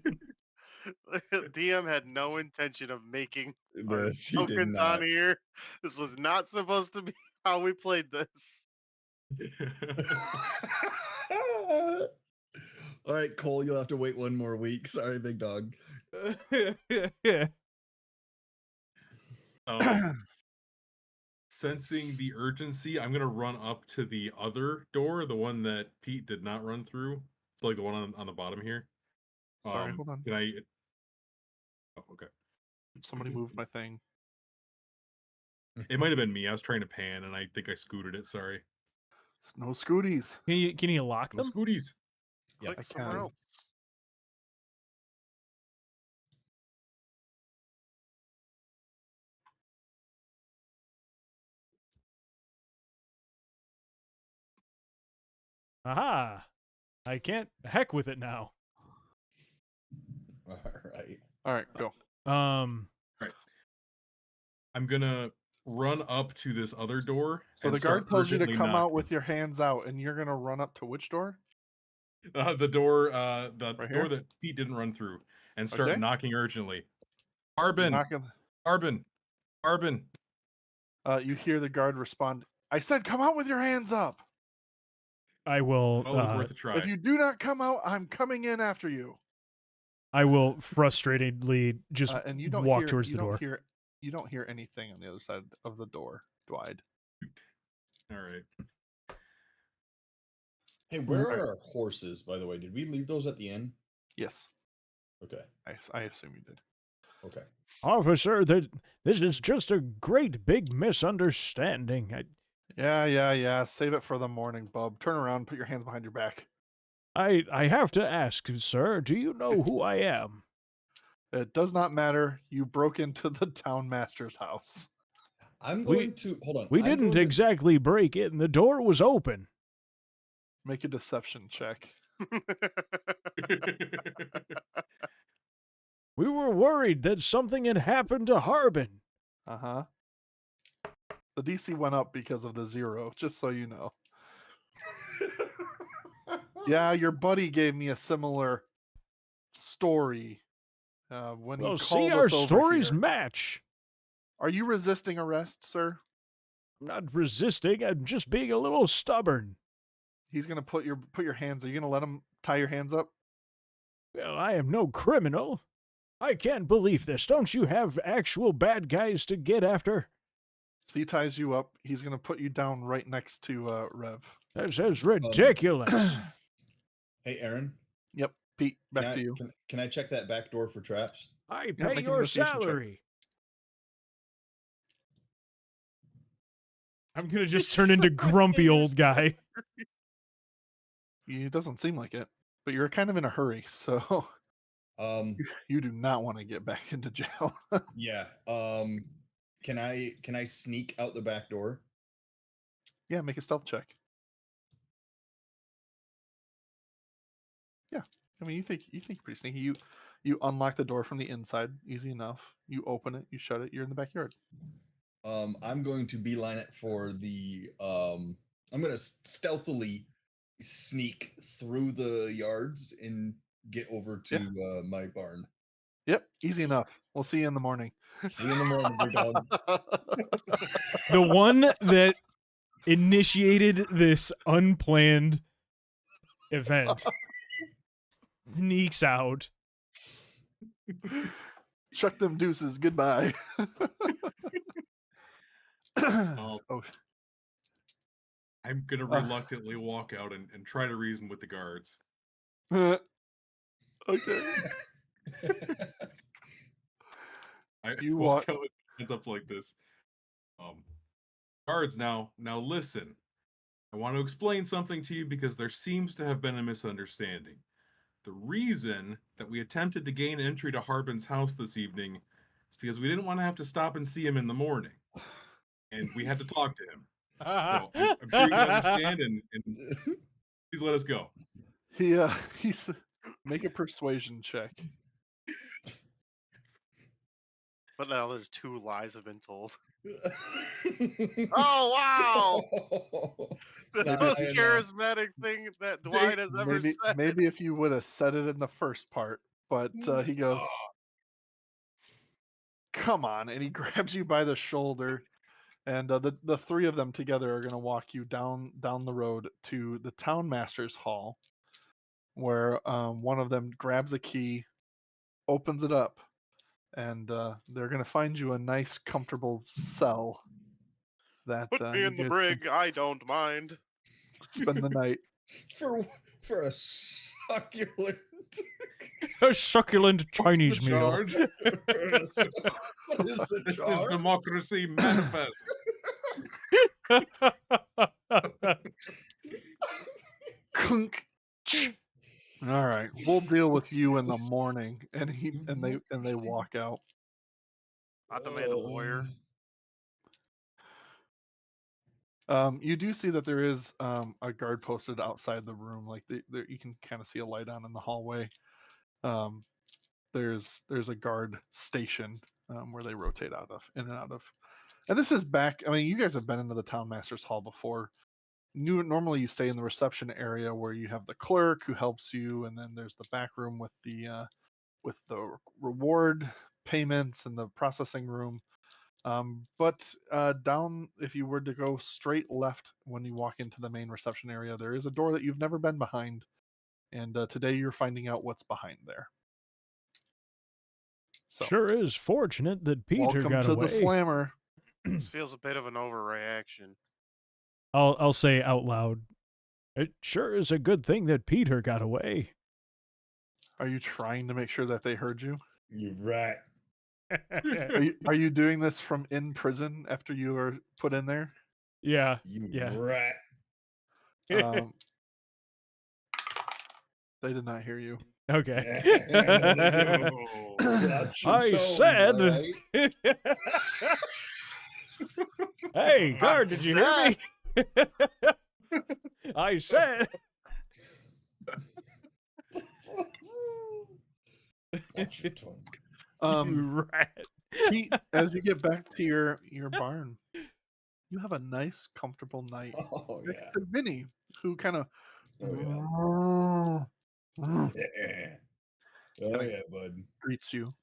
DM had no intention of making This, he did tokens not. on here. This was not supposed to be how we played this. All right, Cole, you'll have to wait one more week. Sorry, big dog. Sensing the urgency, I'm gonna run up to the other door, the one that Pete did not run through. It's like the one on the bottom here. Sorry, hold on. Can I? Oh, okay. Somebody moved my thing. It might have been me. I was trying to pan, and I think I scooted it. Sorry. No scooties. Can you lock No them? scooties. Yeah, Click somewhere can. else. Aha! I can't heck with it now. All right. All right, go. Right. I'm gonna run up to this other door. So and the guard start tells you to urgently come out knocking. with your hands out, and you're gonna run up to which door? The door, the Right door here? that Pete didn't run through, and start Okay. knocking urgently. Harbin, Not gonna, Harbin, Harbin. you hear the guard respond, I said come out with your hands up. I will. Well, it was worth a try. If you do not come out, I'm coming in after you. I will frustratedly just And you don't walk hear, towards you the don't door. hear, you don't hear anything on the other side of the door, Dwight. All right. Hey, where are our horses, by the way? Did we leave those at the inn? Yes, Okay. I assume you did. Okay. Officer, this is just a great big misunderstanding. Yeah. Save it for the morning, bub. Turn around, put your hands behind your back. I have to ask, sir, do you know who I am? It does not matter. You broke into the town master's house. I'm going to hold on. We I'm didn't going to- exactly break in. The door was open. Make a deception check. We were worried that something had happened to Harbin. Uh-huh. The DC went up because of the 0, just so you know. Yeah, your buddy gave me a similar story when he Well, called see, us our over stories here. match. Are you resisting arrest, sir? I'm not resisting. I'm just being a little stubborn. He's gonna put your hands. Are you gonna let him tie your hands up? Well, I am no criminal. I can't believe this. Don't you have actual bad guys to get after? So he ties you up. He's gonna put you down right next to Rev. This is ridiculous. Hey, Aaron. Yep, Pete. Back to you. Can I check that back door for traps? I Yeah, pay make an your investigation check. salary. I'm going to just turn into grumpy old guy. It doesn't seem like it, but you're kind of in a hurry, so you do not want to get back into jail. Yeah. Can I sneak out the back door? Yeah, make a stealth check. Yeah, I mean you think you're pretty sneaky. You unlock the door from the inside, easy enough. You open it, you shut it. You're in the backyard. I'm going to beeline it for the. I'm going to stealthily sneak through the yards and get over to my barn. Yep, easy enough. We'll see you in the morning. See you in the morning, big dog. The one that initiated this unplanned event sneaks out. Chuck them deuces. Goodbye. Oh. Oh, I'm gonna reluctantly walk out and try to reason with the guards. okay. You walk out with hands up like this. Guards, now listen. I want to explain something to you because there seems to have been a misunderstanding. The reason that we attempted to gain entry to Harbin's house this evening is because we didn't want to have to stop and see him in the morning. And we had to talk to him. So I'm sure you can understand, and please let us go. He's make a persuasion check. But now there's 2 lies have been told. Oh wow! The most charismatic thing that Dwight has ever said. Maybe if you would have said it in the first part, but he goes, "Come on!" and he grabs you by the shoulder, and the 3 of them together are going to walk you down the road to the town master's hall, where one of them grabs a key, opens it up, and they're going to find you a nice, comfortable cell. That put me in the brig. I don't mind. Spend the night for a succulent. A succulent Chinese meal. What is the This charge? is democracy manifest. All right, we'll deal with you in the morning. And they walk out. Not the man a lawyer. You do see that there is a guard posted outside the room. Like you can kind of see a light on in the hallway. There's a guard station where they rotate in and out of. And this is back. I mean, you guys have been into the town master's hall before. Normally you stay in the reception area where you have the clerk who helps you, and then there's the back room with the reward payments and the processing room. But down, if you were to go straight left when you walk into the main reception area, there is a door that you've never been behind, and today you're finding out what's behind there. So, Sure is fortunate that Peter welcome got to away. the slammer. This feels a bit of an overreaction. I'll say out loud. It sure is a good thing that Peter got away. Are you trying to make sure that they heard you? You rat. Are you doing this from in prison after you were put in there? Yeah. You Yeah. rat. They did not hear you. Okay. I said. Hey, guard, did you hear me? I said. Watch your tongue. You rat. Pete, as you get back to your barn, you have a nice, comfortable night Oh next yeah. to Vinny, who kind of Oh yeah. Yeah. Oh Kinda yeah, bud. greets you.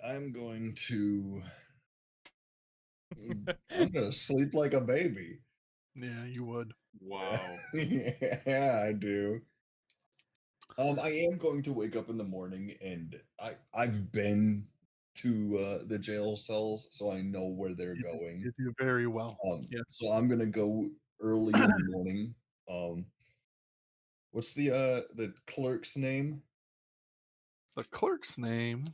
I'm going to sleep like a baby. Yeah, you would. Wow. Yeah, I do. I am going to wake up in the morning, and I've been to the jail cells, so I know where they're going. You do very well. Yes. So I'm gonna go early in the morning. What's the clerk's name? The clerk's name.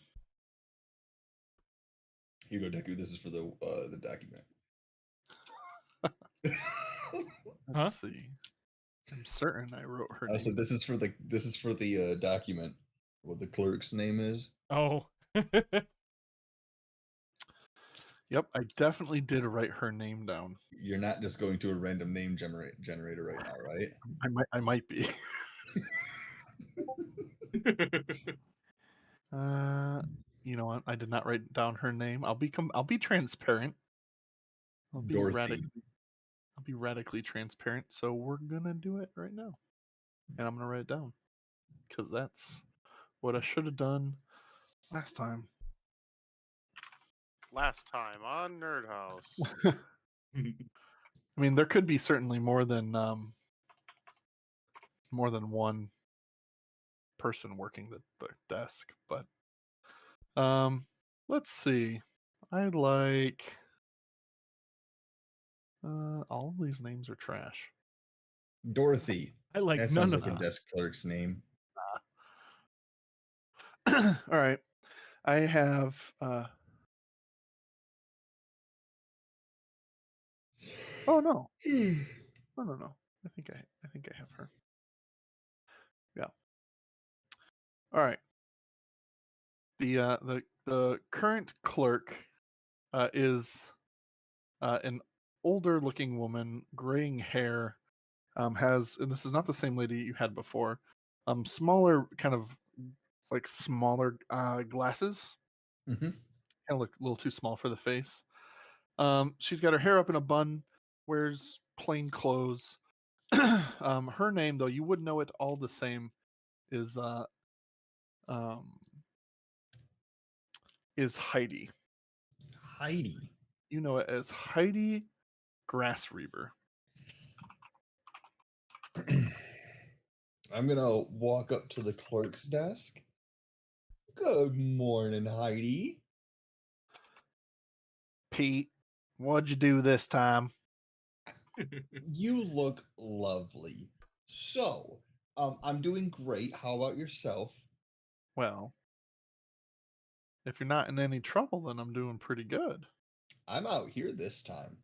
Here you go, Deku. This is for the document. Let's see. I'm certain I wrote her I name. said this is for the document. What the clerk's name is? Oh. Yep, I definitely did write her name down. You're not just going to a random name generator right now, right? I might be. You know what? I did not write down her name. I'll be transparent. I'll be Dorothy. radically transparent. So we're gonna do it right now, and I'm gonna write it down because that's what I should have done last time. Last time on NerdHaus. I mean, there could be certainly more than one person working the desk, but let's see. I like all of these names are trash. Dorothy. I like That none sounds of like a them. desk clerk's name. All right, I have oh no. No. I think I have her. Yeah. All right. The current clerk is an older looking woman, graying hair, has, and this is not the same lady you had before, smaller, kind of like smaller glasses. Mm-hmm. Kind of look a little too small for the face. She's got her hair up in a bun, wears plain clothes. Her name, though, you would know it all the same, is Heidi. Heidi. You know it as Heidi Grassreaver. I'm gonna walk up to the clerk's desk. Good morning, Heidi. Pete, what'd you do this time? You look lovely. So, I'm doing great. How about yourself? Well, if you're not in any trouble, then I'm doing pretty good. I'm out here this time.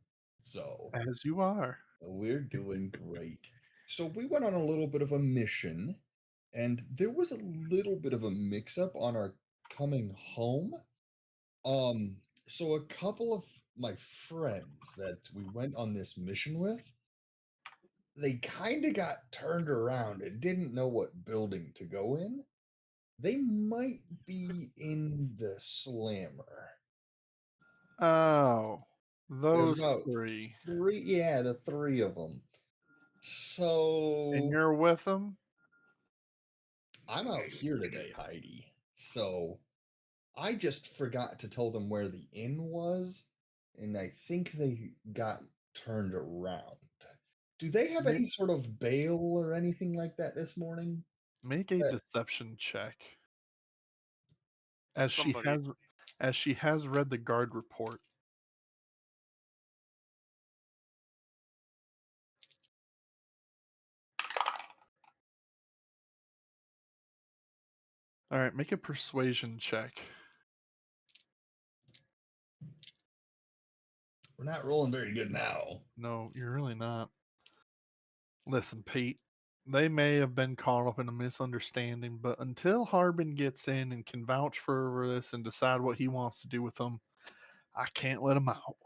So, As you are. we're doing great. So, we went on a little bit of a mission, and there was a little bit of a mix-up on our coming home. So a couple of my friends that we went on this mission with, they kind of got turned around and didn't know what building to go in. They might be in the slammer. Oh, There's those about three. the three of them. So And you're with them? I'm out here today, Heidi. So I just forgot to tell them where the inn was, and I think they got turned around. Do they have Ma- any sort of bail or anything like that this morning? Make a That- deception check. As she Somebody. has read the guard report. All right, make a persuasion check. We're not rolling very good now. No, you're really not. Listen, Pete, they may have been caught up in a misunderstanding, but until Harbin gets in and can vouch for this and decide what he wants to do with them, I can't let him out.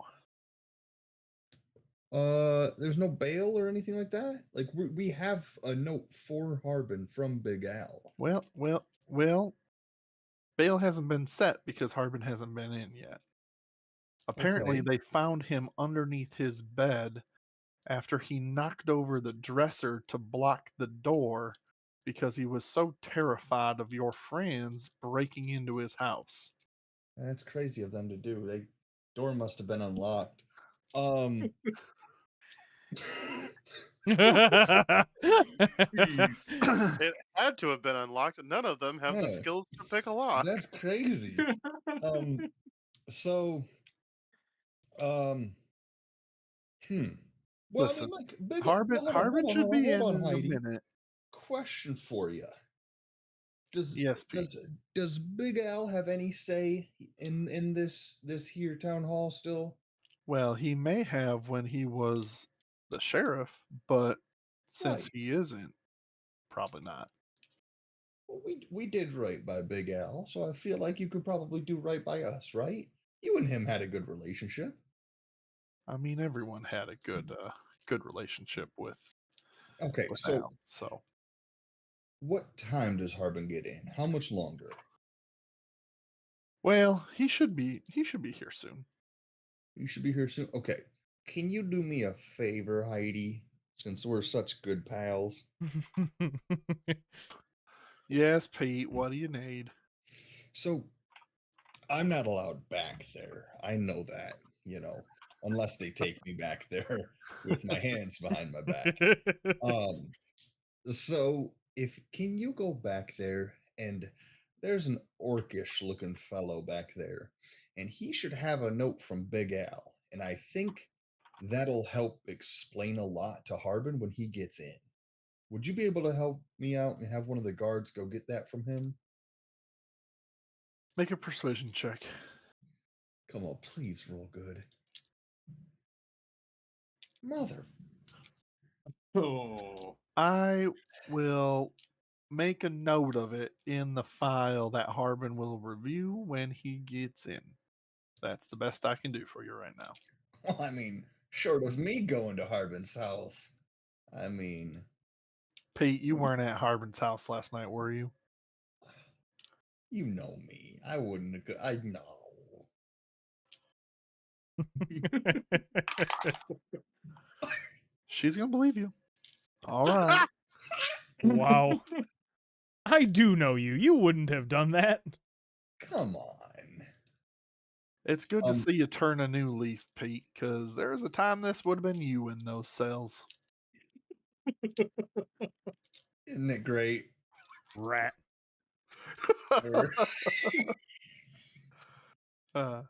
There's no bail or anything like that. Like we have a note for Harbin from Big Al. Well, bail hasn't been set because Harbin hasn't been in yet. Apparently, Okay. they found him underneath his bed after he knocked over the dresser to block the door because he was so terrified of your friends breaking into his house. That's crazy of them to do. They door must have been unlocked. Um Jeez. It had to have been unlocked. None of them have the Yeah. skills to pick a lock. That's crazy. So um well, I Listen, mean, like big Harbin well, Harbin should be hold in on, in a Heidi. minute. Question for you. Does Yes, Pete. does Big Al have any say in this here town hall still? Well, he may have when he was the sheriff, but since Right. he isn't, probably not. Well, we did right by Big Al, so I feel like you could probably do right by us, right? You and him had a good relationship. I mean, everyone had a good relationship with Okay, so Al. So, what time does Harbin get in? How much longer? well, he should be here soon. You should be here soon. Okay. Can you do me a favor, Heidi, since we're such good pals? Yes, Pete. What do you need? So I'm not allowed back there. I know that, unless they take me back there with my hands behind my back. Um, so if can you go back there and there's an orcish looking fellow back there, and he should have a note from Big Al, and I think that'll help explain a lot to Harbin when he gets in. Would you be able to help me out and have one of the guards go get that from him? Make a persuasion check. Come on, please roll good. Mother. Oh. I will make a note of it in the file that Harbin will review when he gets in. That's the best I can do for you right now. Well, I mean, short of me going to Harbin's house. I mean, Pete, you weren't at Harbin's house last night, were you? you know me. I wouldn't have. I know. She's gonna believe you. All right. Wow. I do know you. You wouldn't have done that. Come on. It's good to see you turn a new leaf, Pete, because there was a time this would have been you in those cells. Isn't it great? Rat. uh,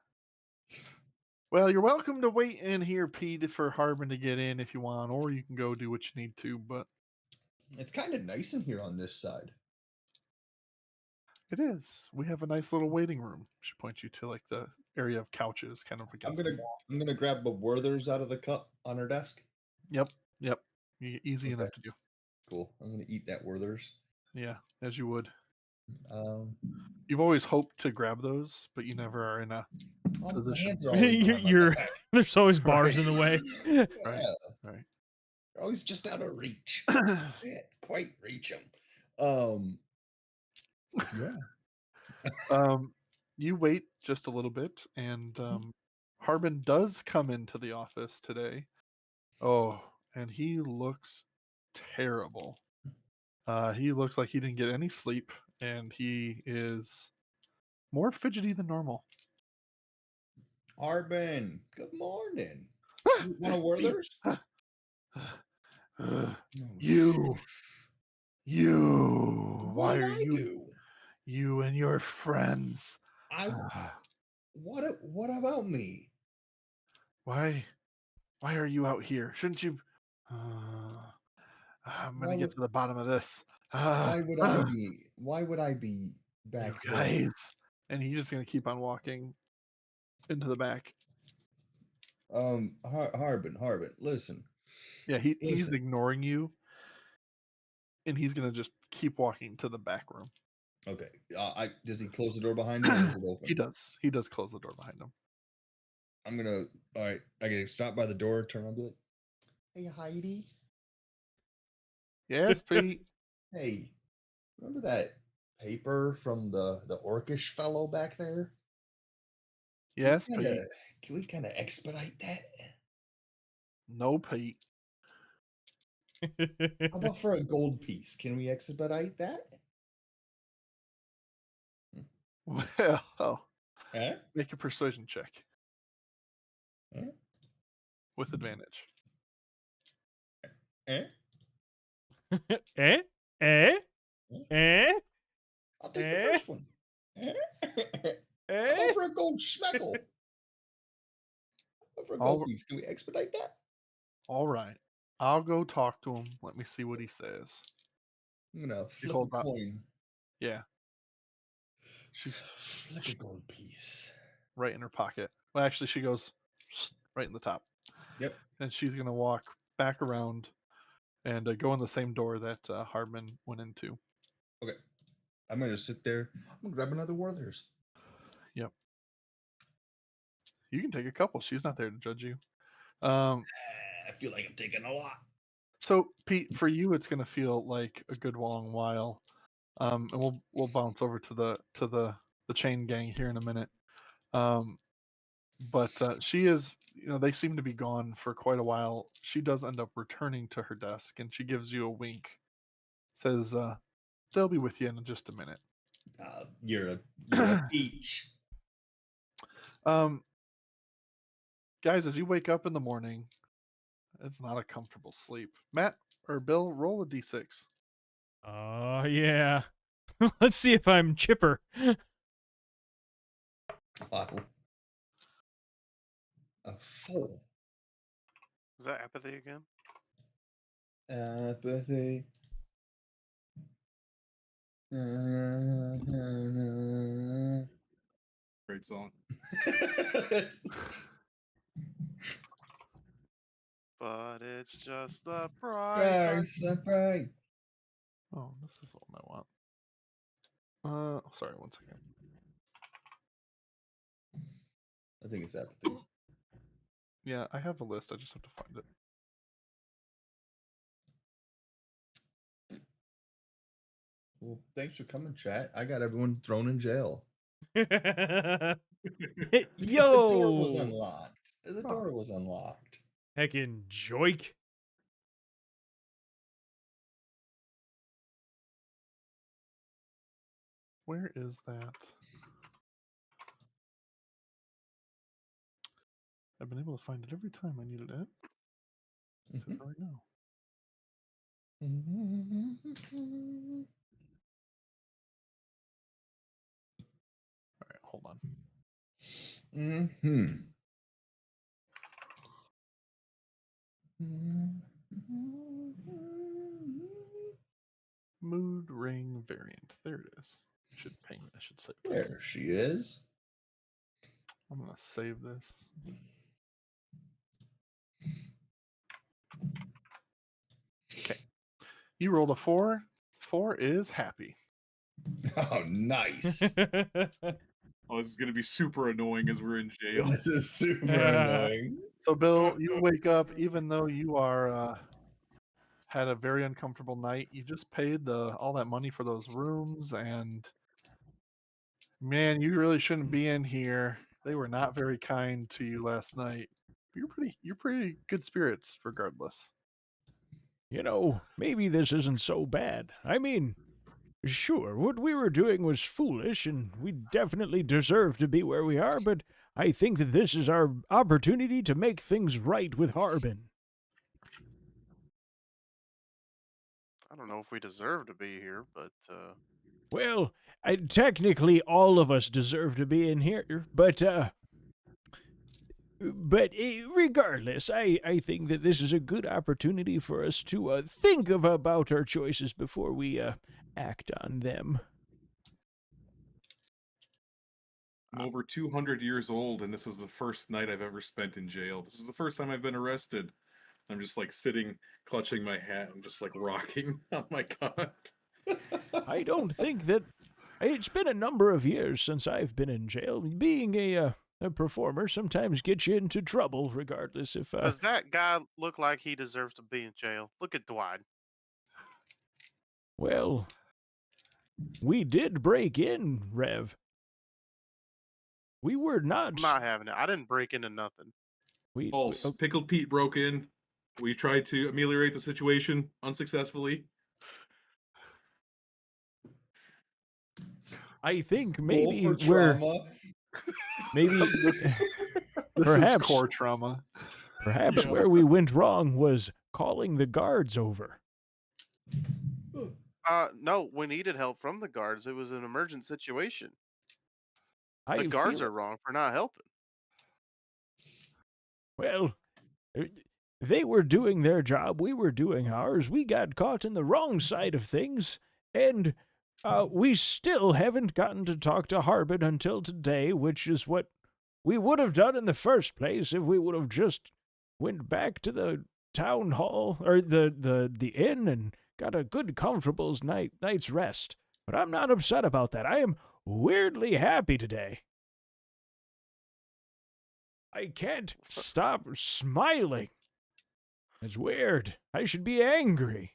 well, you're welcome to wait in here, Pete, for Harbin to get in if you want, or you can go do what you need to, but It's kind of nice in here on this side. it is. We have a nice little waiting room. She points you to like the area of couches kind of against the wall. I'm gonna grab the Werther's out of the cup on her desk. Yep. Easy enough Okay. to do. Cool. I'm gonna eat that Werther's. Yeah, as you would. Um, You've always hoped to grab those, but you never are in a my position. hands are always behind my You're back. there's always bars Right. in the way. Yeah, Right. they're always just out of reach. Can't quite reach them. Yeah. You wait just a little bit, and Harbin does come into the office today. Oh, and he looks terrible. He looks like he didn't get any sleep, and he is more fidgety than normal. Harbin, good morning. You want a Werther's? Uh, No, you, What why did are I you, do? you and your friends? I what about me? Why, why are you out here? Shouldn't you? I'm Why gonna get would to the bottom of this. why would I be You back there? guys, and he's just gonna keep on walking into the back. Harbin, listen. Yeah, he's Listen. ignoring you, and he's gonna just keep walking to the back room. Okay. Does he close the door behind him or is it open? He does. He does close the door behind him. I'm gonna all right, I gotta stop by the door, turn around and be like, hey Heidi. Yes, Pete. Hey, remember that paper from the orcish fellow back there? Yes, Pete. Can we kind of expedite that? No, Pete. How about for a gold piece? Can we expedite that? Well, Eh? make a persuasion check Eh? with advantage. Eh? Eh? Eh? Eh? I'll take the Eh? first one. Eh? How Eh? about for a gold schmeckle? How about for a gold All, piece? Can we expedite that? all right. I'll go talk to him. Let me see what he says. I'm gonna She flip a holds out. coin. Yeah. She's Flip a gold piece. right in her pocket. Well, actually, she goes right in the top. Yep. And she's gonna walk back around and go in the same door that Hardman went into. Okay. I'm gonna sit there. I'm gonna grab another Werther's. Yep. You can take a couple. She's not there to judge you. Um, I feel like I'm taking a lot. so Pete, for you, it's gonna feel like a good long while. And we'll bounce over to the chain gang here in a minute. But she is, they seem to be gone for quite a while. She does end up returning to her desk, and she gives you a wink. Says, "They'll be with you in just a minute." You're a peach. Um, guys, as you wake up in the morning, it's not a comfortable sleep. Matt or Bill, roll a d6. Oh, yeah. Let's see if I'm chipper. Wow. A 4. Is that apathy again? Apathy. Great song. But it's just the price. Surprise. Oh, this is the one I want. Sorry, one second. I think it's apathy. Yeah, I have a list. I just have to find it. Well, thanks for coming, chat. I got everyone thrown in jail. Yo! The door was unlocked. The Oh. door was unlocked. Heckin' joik. Where is that? I've been able to find it every time I needed it. Except for right now. All right, hold on. Mood ring variant. There it is. I should save this. There she is. I'm gonna save this. Okay. You rolled a 4. 4 is happy. Oh, nice. Oh, this is gonna be super annoying as we're in jail. This is super annoying. So Bill, you wake up even though you are had a very uncomfortable night. You just paid all that money for those rooms, and man, you really shouldn't be in here. They were not very kind to you last night. You're pretty good spirits regardless. Maybe this isn't so bad. I mean, sure, what we were doing was foolish, and we definitely deserve to be where we are, but I think that this is our opportunity to make things right with Harbin. I don't know if we deserve to be here, but Well, technically all of us deserve to be in here, but regardless, I think that this is a good opportunity for us to think about our choices before we act on them. I'm over 200 years old, and this was the first night I've ever spent in jail. This is the first time I've been arrested. I'm just like sitting, clutching my hat. I'm just like rocking. Oh my god. I don't think that it's been a number of years since I've been in jail. Being a performer sometimes gets you into trouble, regardless if. does that guy look like he deserves to be in jail? Look at Dwight. Well, we did break in, Rev. We were not. I'm not having it. I didn't break into nothing. False. Pickled Pete broke in. We tried to ameliorate the situation unsuccessfully. I think maybe we're maybe This perhaps is core trauma. Perhaps where we went wrong was calling the guards over. No, we needed help from the guards. It was an emergent situation. The guards are wrong for not helping. Well, they were doing their job. We were doing ours. We got caught in the wrong side of things, and we still haven't gotten to talk to Harbin until today, which is what we would have done in the first place if we would have just went back to the town hall or the inn and got a good, comfortable night's rest. But I'm not upset about that. I am weirdly happy today. I can't stop smiling. It's weird. I should be angry.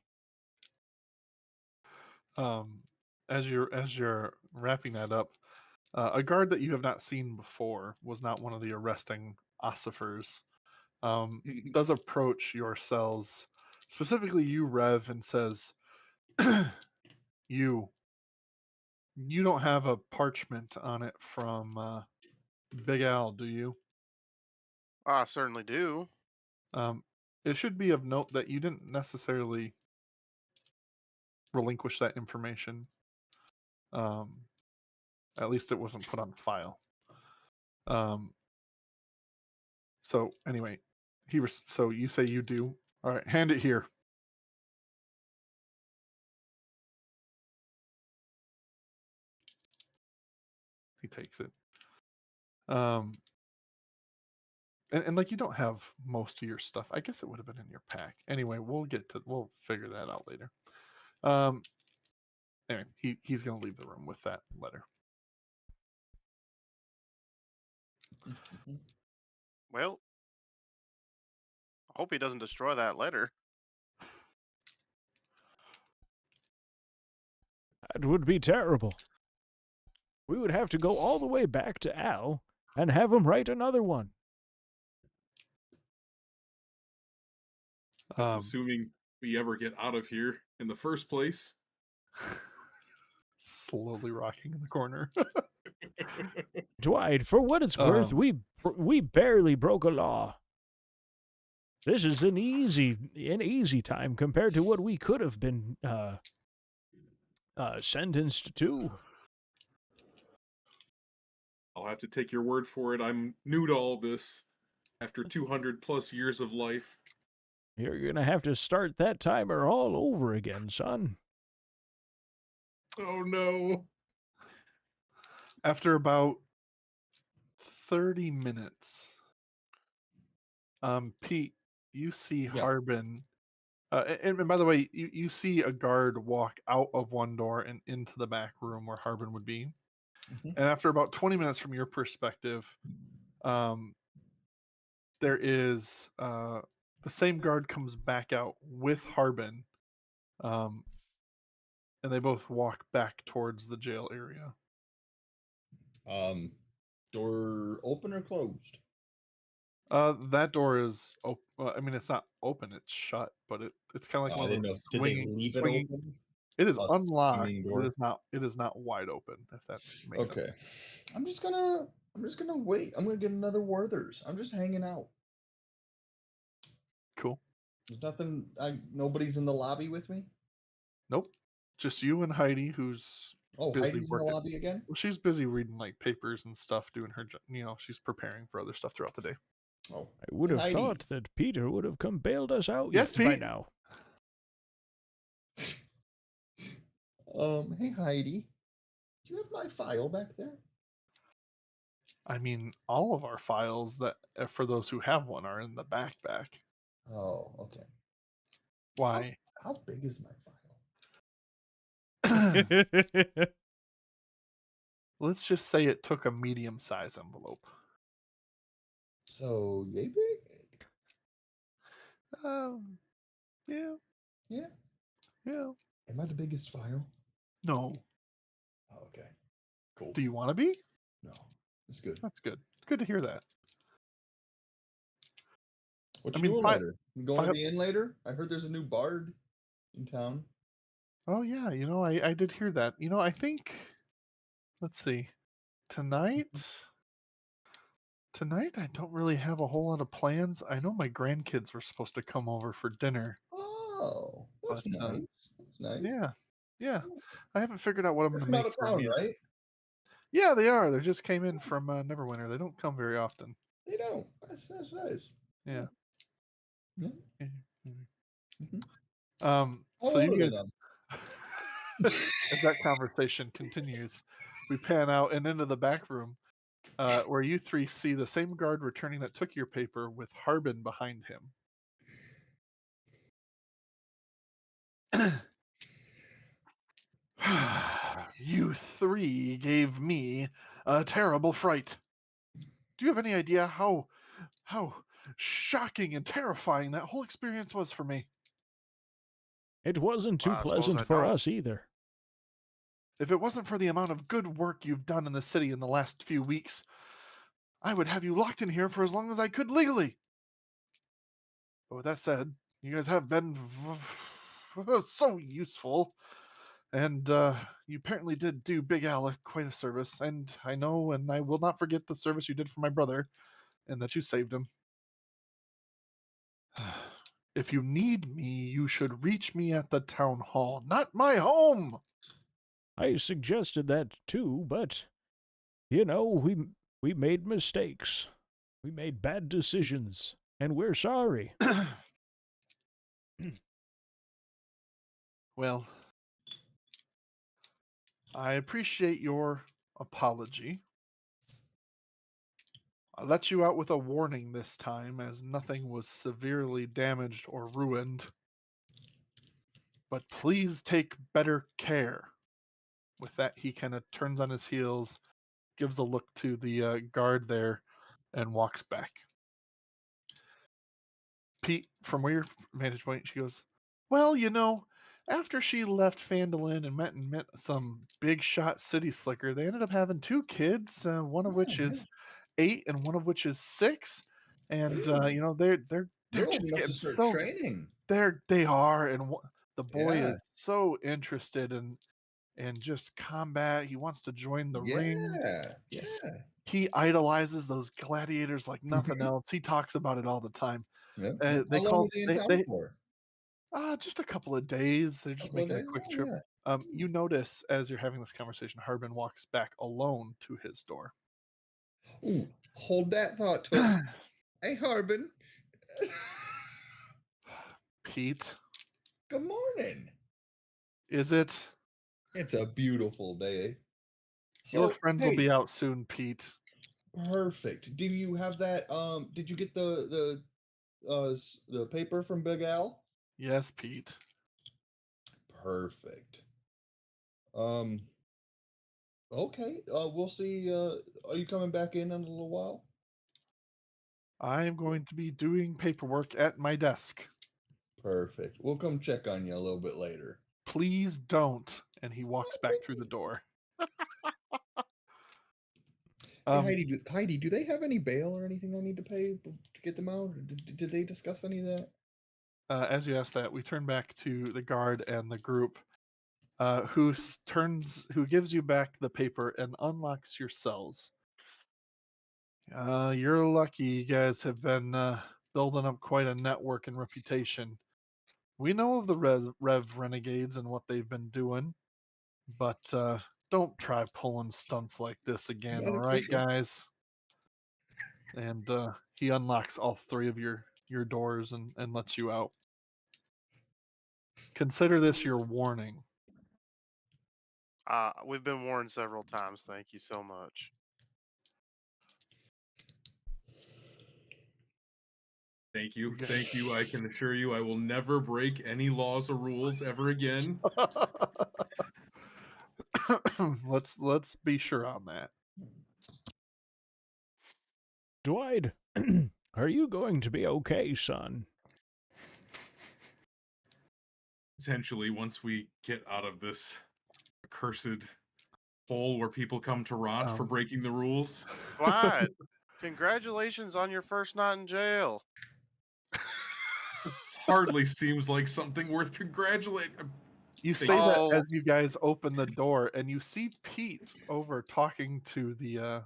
As you're wrapping that up, a guard that you have not seen before was not one of the arresting ossifers. Does approach your cells, specifically you, Rev, and says, "You don't have a parchment on it from Big Al, do you?" I certainly do. It should be of note that you didn't necessarily relinquish that information. At least it wasn't put on file. So anyway, so you say you do. All right, hand it here. He takes it. And like you don't have most of your stuff. I guess it would have been in your pack. Anyway, we'll figure that out later. Anyway, he's gonna leave the room with that letter. Well, I hope he doesn't destroy that letter. That would be terrible. We would have to go all the way back to Al and have him write another one. That's assuming we ever get out of here in the first place. Slowly rocking in the corner. Dwight, for what it's worth, we barely broke a law. This is an easy time compared to what we could have been sentenced to. I'll have to take your word for it. I'm new to all this after 200 plus years of life. You're gonna have to start that timer all over again, son. Oh no. After about 30 minutes, Pete, you see Harbin. And by the way, you see a guard walk out of one door and into the back room where Harbin would be. And after about 20 minutes from your perspective, there is the same guard comes back out with Harbin, and they both walk back towards the jail area. Door open or closed? That door is open. I mean, it's not open; it's shut. But it's kind of like I one of didn't know. those Did they swinging. leave it open? It is A unlocked. swinging But door? It is not wide open. If that makes Okay. sense. I'm just gonna wait. I'm gonna get another Werther's. I'm just hanging out. Cool. There's nothing. Nobody's in the lobby with me. Nope. Just you and Heidi, who's Oh, busy Heidi's in the working. lobby again. Well, she's busy reading like papers and stuff, doing her. She's preparing for other stuff throughout the day. Oh, I would hey, have Heidi. thought that Peter would have come bailed us out Yes, by Pete. now. Hey Heidi, do you have my file back there? I mean, all of our files that, for those who have one, are in the backpack. Oh, okay. Why? How big is my file? Let's just say it took a medium-size envelope. So yay big? Yeah. Yeah. Yeah. Am I the biggest file? No. Oh, okay. Cool. Do you want to be? No, it's good. That's good. Good to hear that. What I you mean, doing later? You going to fi- the inn later? I heard there's a new bard in town. Oh yeah, I did hear that. I think. Let's see. Tonight I don't really have a whole lot of plans. I know my grandkids were supposed to come over for dinner, Oh, that's but nice. That's nice. yeah. I haven't figured out what I'm They're going to from out make of for town, me. right? Yeah, they are. They just came in from Neverwinter. They don't come very often. They don't. That's nice. Yeah. Yeah. Mhm. How So old you are they guys, then? as that conversation continues, we pan out and into the back room, where you three see the same guard returning that took your paper with Harbin behind him. You three gave me a terrible fright. Do you have any idea how shocking and terrifying that whole experience was for me? It wasn't too I suppose pleasant I for don't. us either. If it wasn't for the amount of good work you've done in the city in the last few weeks, I would have you locked in here for as long as I could legally. But with that said, you guys have been so useful, and you apparently did do Big Al quite a service, and I know and I will not forget the service you did for my brother, and that you saved him. If you need me, you should reach me at the town hall, not my home! I suggested that too, but we made mistakes. We made bad decisions, and we're sorry. Well, I appreciate your apology. I let you out with a warning this time, as nothing was severely damaged or ruined. But please take better care. With that, he kind of turns on his heels, gives a look to the guard there, and walks back. Pete, from where your vantage point, she goes, well, after she left Phandalin and met some big shot city slicker, they ended up having two kids, one of which is 8 and one of which is 6. And they're They're old just enough getting to start so training. they are, and the boy Yeah. is so interested in just combat. He wants to join the ring. Yeah. He idolizes those gladiators like nothing else. He talks about it all the time. Yeah. They How long were call they in they town they for? just a couple of days. They're just Couple of making a days? quick Oh, trip. yeah. You notice as you're having this conversation, Harbin walks back alone to his door. Ooh, hold that thought, Toots. Hey, Harbin. Pete, Good morning. is it? It's a beautiful day. Your So, friends will hey, be out soon, Pete. perfect. Do you have that? Did you get the paper from Big Al? Yes, Pete. Perfect. Okay. We'll see. Are you coming back in a little while? I'm going to be doing paperwork at my desk. Perfect. We'll come check on you a little bit later. Please don't. And he walks back through the door. Hey, Heidi, do they have any bail or anything I need to pay to get them out? Or did they discuss any of that? As you ask that, we turn back to the guard and the group, who gives you back the paper and unlocks your cells. You're lucky. You guys have been building up quite a network and reputation. We know of the Rev Renegades and what they've been doing, but don't try pulling stunts like this again, all right, guys? And he unlocks all 3 of your doors and lets you out. Consider this your warning. We've been warned several times. Thank you so much. Thank you. Thank you. I can assure you I will never break any laws or rules ever again. Let's be sure on that. Dwight, are you going to be okay, son? Potentially, once we get out of this accursed hole where people come to rot for breaking the rules. Dwight, congratulations on your first night in jail. This hardly seems like something worth congratulating. You say that as you guys open the door, and you see Pete over talking to the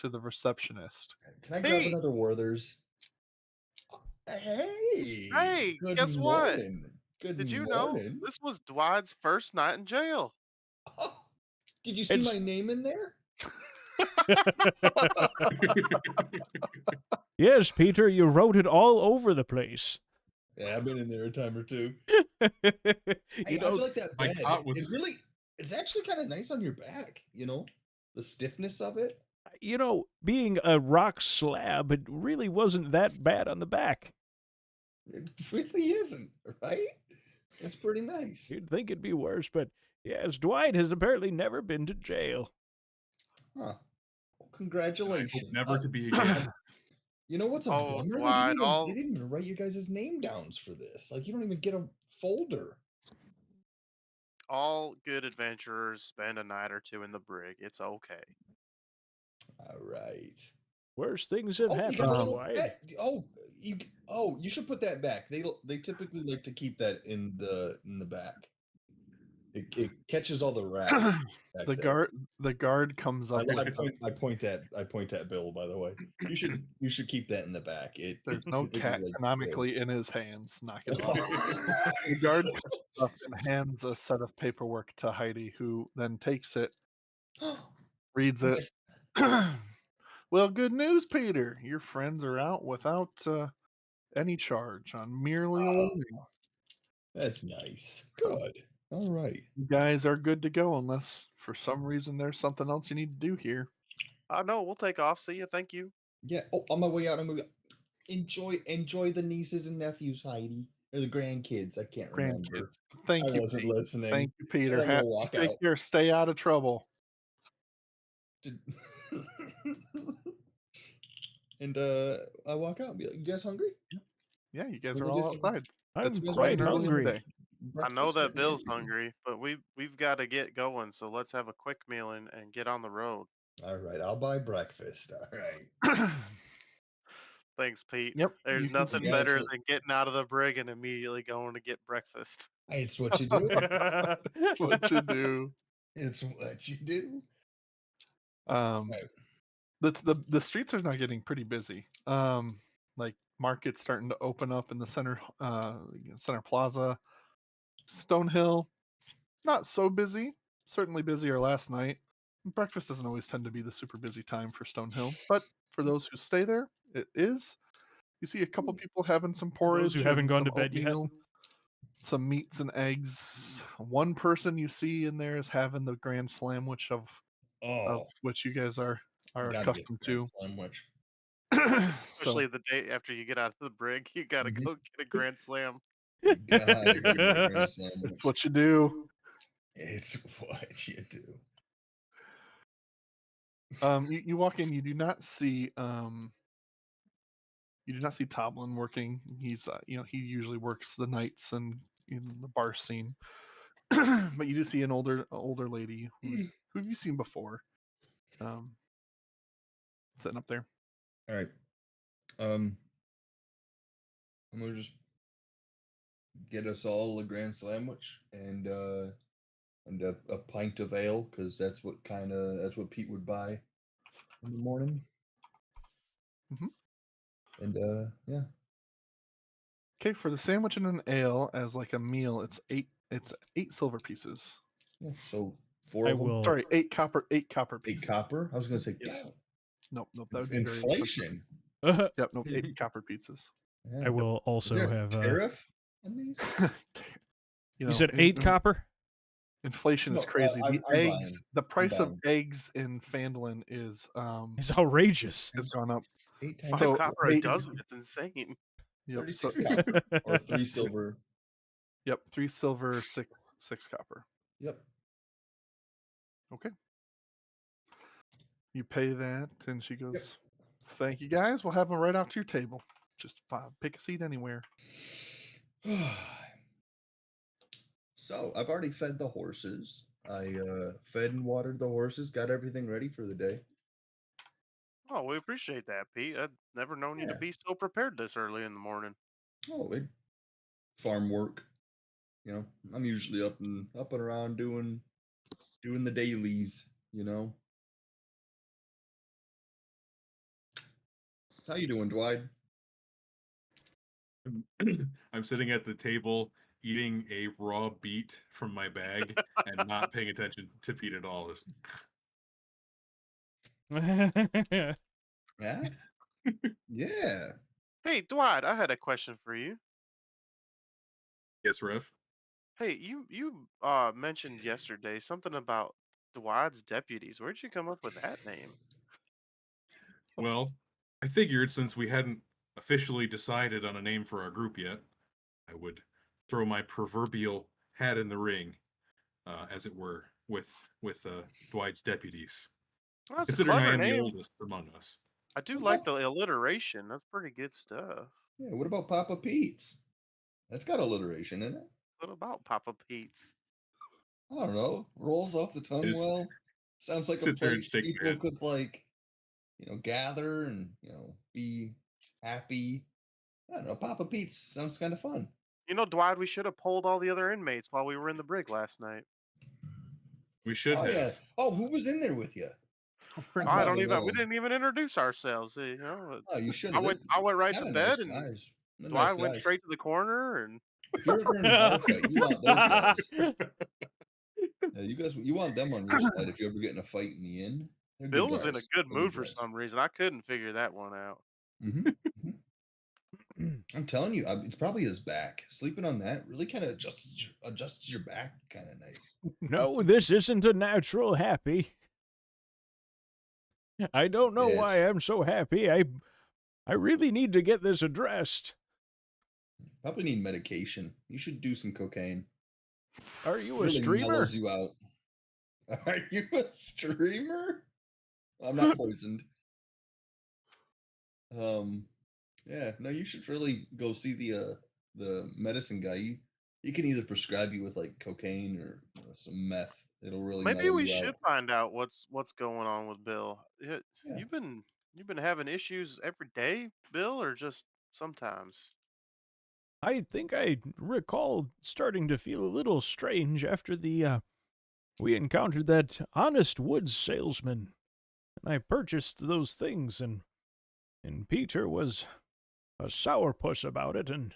receptionist. Can I grab another Werther's? Hey, good guess morning. what? Good Did you morning. know this was Dwight's first night in jail? Oh, did you see my name in there? Yes, Peter, you wrote it all over the place. Yeah, I've been in there a time or two. I like that bed. It's actually kind of nice on your back, the stiffness of it. Being a rock slab, it really wasn't that bad on the back. It really isn't, right? It's pretty nice. You'd think it'd be worse, but yes, Dwight has apparently never been to jail. Huh. Well, congratulations. I hope never to be again. You know what's a bummer? Dwight, they didn't even write you guys' name downs for this. Like, you don't even get a folder. All good adventurers spend a night or 2 in the brig. It's okay. All right. Worse things have happened. You should put that back. They typically like to keep that in the back. It catches all the rats. The guard comes up. I point at Bill. By the way, you should keep that in the back. There's no cat canonically in his hands. Knock it off. The guard comes up and hands a set of paperwork to Heidi, who then takes it, reads it. Well, good news, Peter. Your friends are out without any charge on merely a warning. That's nice. Good. All right. You guys are good to go unless for some reason there's something else you need to do here. No, we'll take off. See you. Thank you. Yeah. Oh, on my way out, I'm gonna enjoy the nieces and nephews, Heidi, or the grandkids. I can't remember. Thank you. I wasn't listening. Thank you, Peter. Walk Take out. care. Stay out of trouble. And I walk out and be like, "You guys hungry?" Yeah, you guys are all outside. I'm quite hungry. I know that Bill's hungry, but we've got to get going. So let's have a quick meal and get on the road. All right, I'll buy breakfast. All right. Thanks, Pete. Yep. There's nothing better than getting out of the brig and immediately going to get breakfast. It's what you do. It's what you do. It's what you do. The streets are now getting pretty busy. Like markets starting to open up in the center plaza. Stonehill, not so busy. Certainly busier last night. Breakfast doesn't always tend to be the super busy time for Stonehill, but for those who stay there, it is. You see a couple people having some porridge. Those who haven't gone to bed yet. Some meats and eggs. One person you see in there is having the grand sandwich of which you guys are accustomed to. Sandwich. Especially the day after you get out of the brig, you gotta go get a grand slam. It's what you do. It's what you do. You walk in. You do not see Toblin working. He's he usually works the nights and in the bar scene. But you do see an older lady who you've seen before. sitting up there. All right. I'm gonna just get us all a grand sandwich and a pint of ale because that's what Pete would buy in the morning. Mhm. And yeah. Okay, for the sandwich and an ale as like a meal, it's eight silver pieces. Yeah. So four I of them. will. Sorry, eight copper Eight pieces. copper. I was gonna say, Yep. damn. Nope, that would be very expensive. Inflation. Yep, nope, 8 copper pizzas. Yeah. I will Is also there a have. tariff on these? You said 8 copper? Inflation is No, crazy. I'm The buying. eggs, the price of buying. eggs in Phandalin is It's outrageous. has gone up. 8 5 So, copper a eight- dozen. It's insane. Yep, 36 so copper or 3 silver. Yep, 3 silver, 6 copper. Yep. Okay. You pay that, and she goes, "Thank you, guys. We'll have them right out to your table. Just pick a seat anywhere." So I've already fed the horses. I fed and watered the horses. Got everything ready for the day. Oh, we appreciate that, Pete. I've never known you to Yeah. be so prepared this early in the morning. Oh, farm work. You know, I'm usually up and around doing the dailies. You know. How you doing, Dwight? I'm sitting at the table eating a raw beet from my bag and not paying attention to Pete at all. Yeah. Yeah. Hey, Dwight, I had a question for you. Yes, Rev? Hey, you mentioned yesterday something about Dwight's deputies. Where'd you come up with that name? Well, I figured since we hadn't officially decided on a name for our group yet, I would throw my proverbial hat in the ring, as it were, with Dwight's deputies. Well, that's a Considering I clever am the name. oldest among us. I do like the alliteration. That's pretty good stuff. Yeah. What about Papa Pete's? That's got alliteration in it. What about Papa Pete's? I don't know. Rolls off the tongue Just well. Sounds like a sit there and place shake your people head. could gather and be happy. I don't know. Papa Pete's sounds kind of fun. You know, Dwight, we should have polled all the other inmates while we were in the brig last night. We should Oh have. yeah. Oh, who was in there with you? We're I not- probably We know. didn't even introduce ourselves. Oh, you should. I went right to Kind of bed, nice and guys. They're Dwight nice went guys. straight to the corner, and If you're ever in a bar fight, you want those guys. Yeah, you want them on your side if you ever get in a fight in the inn. They're Bill good was in a guys. good They're mood for guys. some reason. I couldn't figure that one out. I'm telling you, it's probably his back. Sleeping on that really kind of adjusts your back, kind of nice. No, this isn't a natural happy. I don't know why Yes. I'm so happy. I really need to get this addressed. Probably need medication. You should do some cocaine. Are you a Really streamer? mellows you out. Are you a streamer? I'm not poisoned. Yeah, no, you should really go see the medicine guy. He can either prescribe you with like cocaine or some meth. It'll really Maybe mellow we you should out. find out what's going on with Bill. Yeah. You've been having issues every day, Bill, or just sometimes? I think I recall starting to feel a little strange after we encountered that honest woods salesman, and I purchased those things, and Peter was a sourpuss about it, and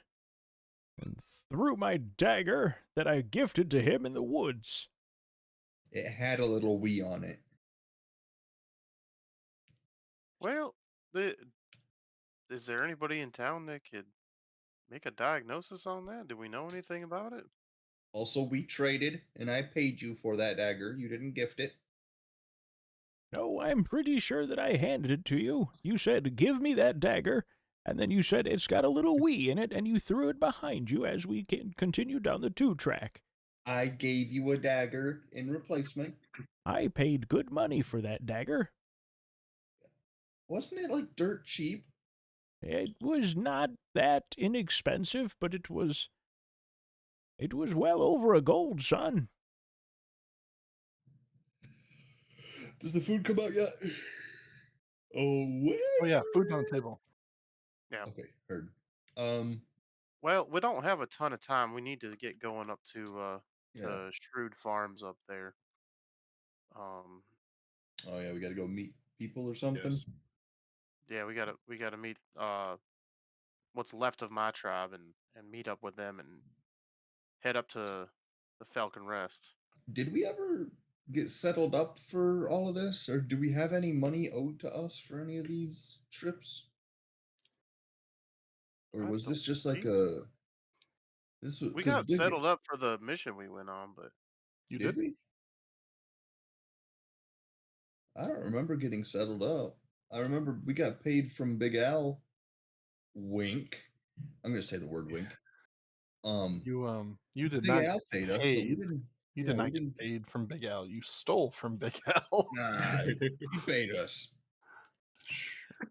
threw my dagger that I gifted to him in the woods. It had a little wee on it. Well, is there anybody in town that could make a diagnosis on that? Do we know anything about it? Also, we traded, and I paid you for that dagger. You didn't gift it. No, I'm pretty sure that I handed it to you. You said, "Give me that dagger," and then you said it's got a little wee in it, and you threw it behind you as we continued down the 2-track. I gave you a dagger in replacement. I paid good money for that dagger. Wasn't it like dirt cheap? It was not that inexpensive, but it was well over a gold, son. Does the food come out yet? Oh, Oh yeah, food's on the table. Yeah. Okay, heard. Well, we don't have a ton of time. We need to get going up Yeah. to Shrewd Farms up there. Um, Oh yeah, we got to go meet people or something. Yes. yeah, we gotta meet what's left of my tribe and meet up with them and head up to the Falcon Rest. Did we ever get settled up for all of this, or do we have any money owed to us for any of these trips? Or I was don't this just like think a this was we because got big settled up for the mission we went on, but You did did? we? I don't remember getting settled up. I remember we got paid from Big Al. Wink. I'm gonna say the word wink. You did Big not Al get paid us, but we paid. didn't. You did Yeah, we not get didn't. paid from Big Al. You stole from Big Al. Nah, he paid us. Sure.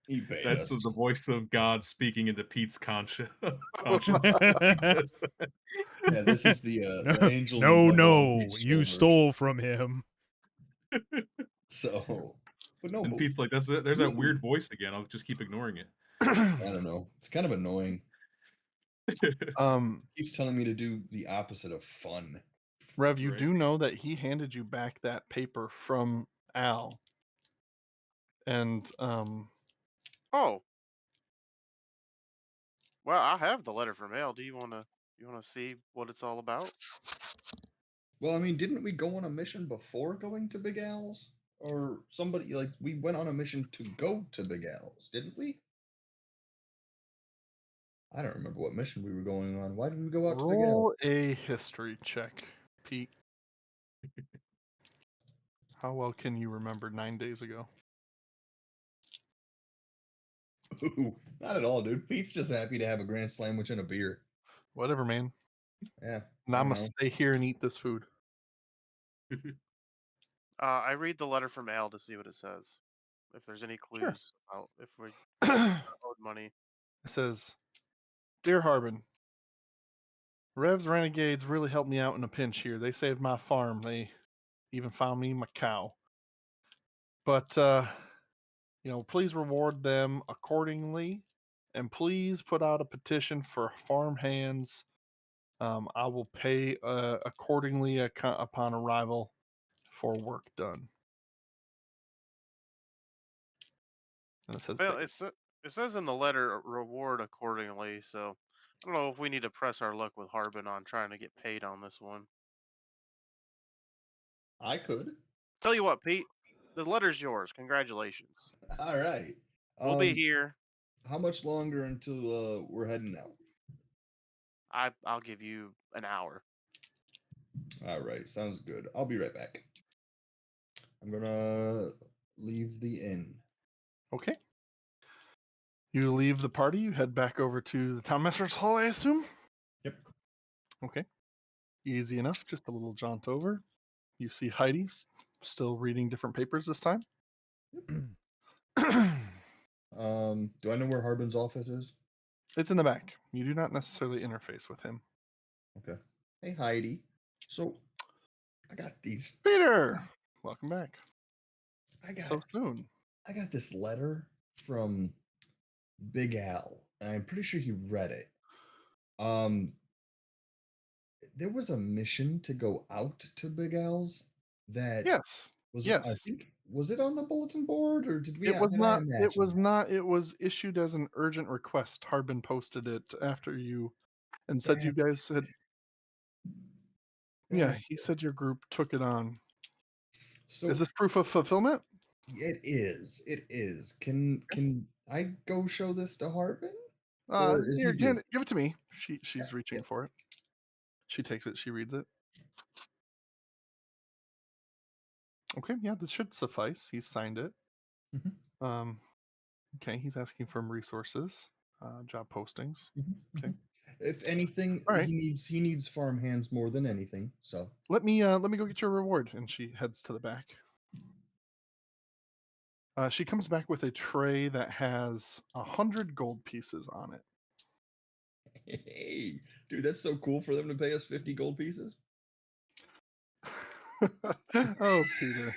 He paid That's us. the voice of God speaking into Pete's conscience. He says that. Yeah, this is the angel and No, the devil on no, Pete's you shoulders. stole from him. So, but no, And but Pete's like, "That's it. There's that weird voice again. I'll just keep ignoring it." I don't know. It's kind of annoying. um, Keeps telling me to do the opposite of fun. Rev, you Right. do know that he handed you back that paper from Al, and oh, well, I have the letter from Al. Do you wanna see what it's all about? Well, I mean, didn't we go on a mission before going to Big Al's? Or somebody like we went on a mission to go to Big Al's, didn't we? I don't remember what mission we were going on. Why did we go out to Big Al's? roll a history check, Pete. How well can you remember 9 days ago? Ooh, not at all, dude. Pete's just happy to have a grand sandwich and a beer. Whatever, man. Yeah. And I I'm don't gonna know. stay here and eat this food. I read the letter from Al to see what it says. If there's any Sure. clues about if we It owed money. says, "Dear Harbin, Rev's renegades really helped me out in a pinch here. They saved my farm. They even found me my cow. But please reward them accordingly, and please put out a petition for farm hands. I will pay accordingly upon arrival for work done." And it says, Well, "Big." it says in the letter reward accordingly. So I don't know if we need to press our luck with Harbin on trying to get paid on this one. I could. Tell you what, Pete, the letter's yours. Congratulations. All right. We'll be here. How much longer until we're heading out? I'll give you an hour. All right, sounds good. I'll be right back. I'm gonna leave the inn. Okay. You leave the party. You head back over to the townmaster's hall, I assume. Yep. Okay. Easy enough. Just a little jaunt over. You see Heidi's still reading different papers this time. Do I know where Harbin's office is? It's in the back. You do not necessarily interface with him. Okay. Hey, Heidi. So, I got these. Peter, welcome back. I got. So soon. I got this letter from Big Al, and I'm pretty sure he read it. There was a mission to go out to Big Al's that Yes. was. I Yes. think was it on the bulletin board, or did we? It was did I not. It imagine was that? not. It was issued as an urgent request. Harbin posted it after you, and said you That's- guys had. Yeah, that- he said your group took it on. So Is this proof of fulfillment? it is. It is. Can I go show this to Harbin, or is he Here, busy? give it to me. She's reaching Yep. for it. She takes it. She reads it. Okay, yeah, this should suffice. He's signed it. Mhm. Okay, he's asking for resources, job postings. Mhm, Okay. mhm. If anything, All right. he needs farm hands more than anything. So Let me go get your reward. And she heads to the back. She comes back with a tray that has 100 gold pieces on it. hey, dude, that's so cool for them to pay us 50 gold pieces. Oh, Peter.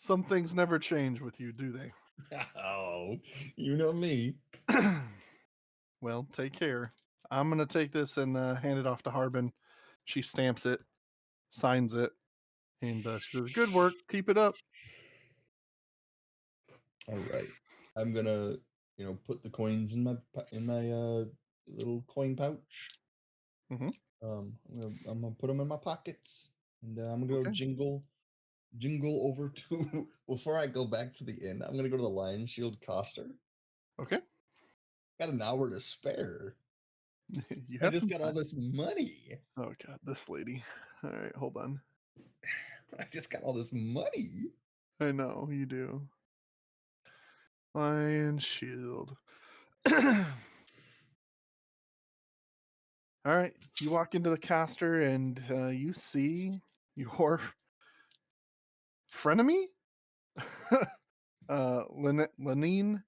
Some things never change with you, do they? Oh, you know me. Well, take care. I'm gonna take this and hand it off to Harbin. She stamps it, signs it, and she says, "Good work. Keep it up." All right. I'm gonna, put the coins in my little coin pouch. Mhm. I'm gonna put them in my pockets, and I'm gonna go Okay. jingle over to. Before I go back to the inn, I'm gonna go to the Lion Shield Coster. Okay. Got an hour to spare. You I have just some got all time. this money. Oh god, this lady. All right, hold on. I just got all this money. I know you do. Lion shield. All right, you walk into the caster and you see your frenemy, Lenine,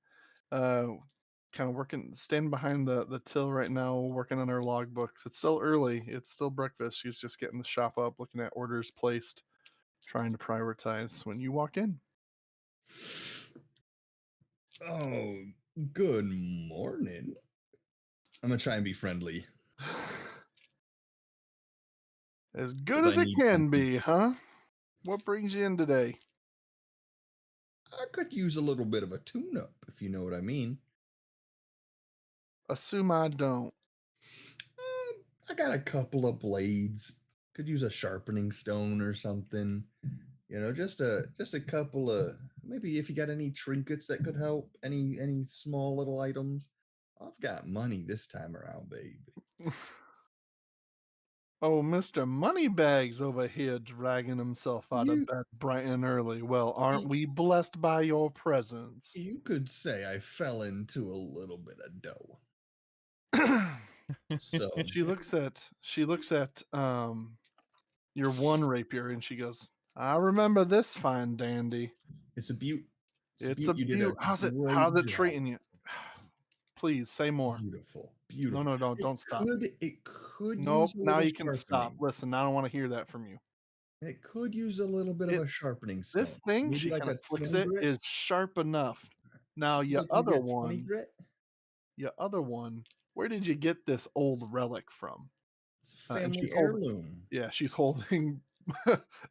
kind of working, standing behind the till right now, working on her logbooks. It's still early. It's still breakfast. She's just getting the shop up, looking at orders placed, trying to prioritize. When you walk in, Oh, good morning. I'm gonna try and be friendly as good because as I it need can something. be, huh? What brings you in today? I could use a little bit of a tune-up, if you know what I mean. Assume I don't. I got a couple of blades. Could use a sharpening stone or something. Just a couple of, maybe if you got any trinkets that could help, any small little items. I've got money this time around, baby. Oh, Mr. Moneybags over here dragging himself out of You bed bright and early. Well, aren't you, we blessed by your presence? you could say I fell into a little bit of dough. So she looks at your one rapier and she goes, I remember this fine dandy. it's a beaut. It's a It's beaut. a You did a beaut. How's it great how's it job. treating you? Please say more. Beautiful, No, beautiful. no, no, It don't stop. could Nope, use a now little you can stop. sharpening. Listen, I don't want to hear that from you. It could use a little bit of a It's sharpening stone. this thing, Maybe she like kind of a flicks 20 it, grit. is sharp enough. Now Like maybe a 20 one, grit. your other one, where did you get this old relic from? It's a And she's family holding, heirloom. yeah, she's holding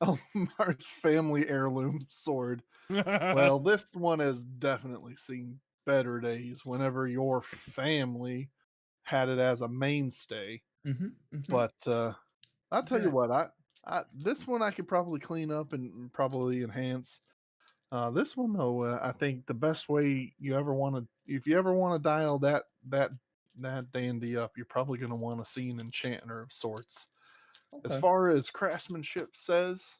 Elmar's family heirloom sword. Well, this one has definitely seen better days whenever your family had it as a mainstay. Mm-hmm. But I'll I tell you got what, I this one I could probably clean up and probably enhance. This one though, I think the best way you ever want to, if you ever want to dial that dandy up, you're probably going to want to see an enchanter of sorts. As okay. far as craftsmanship says,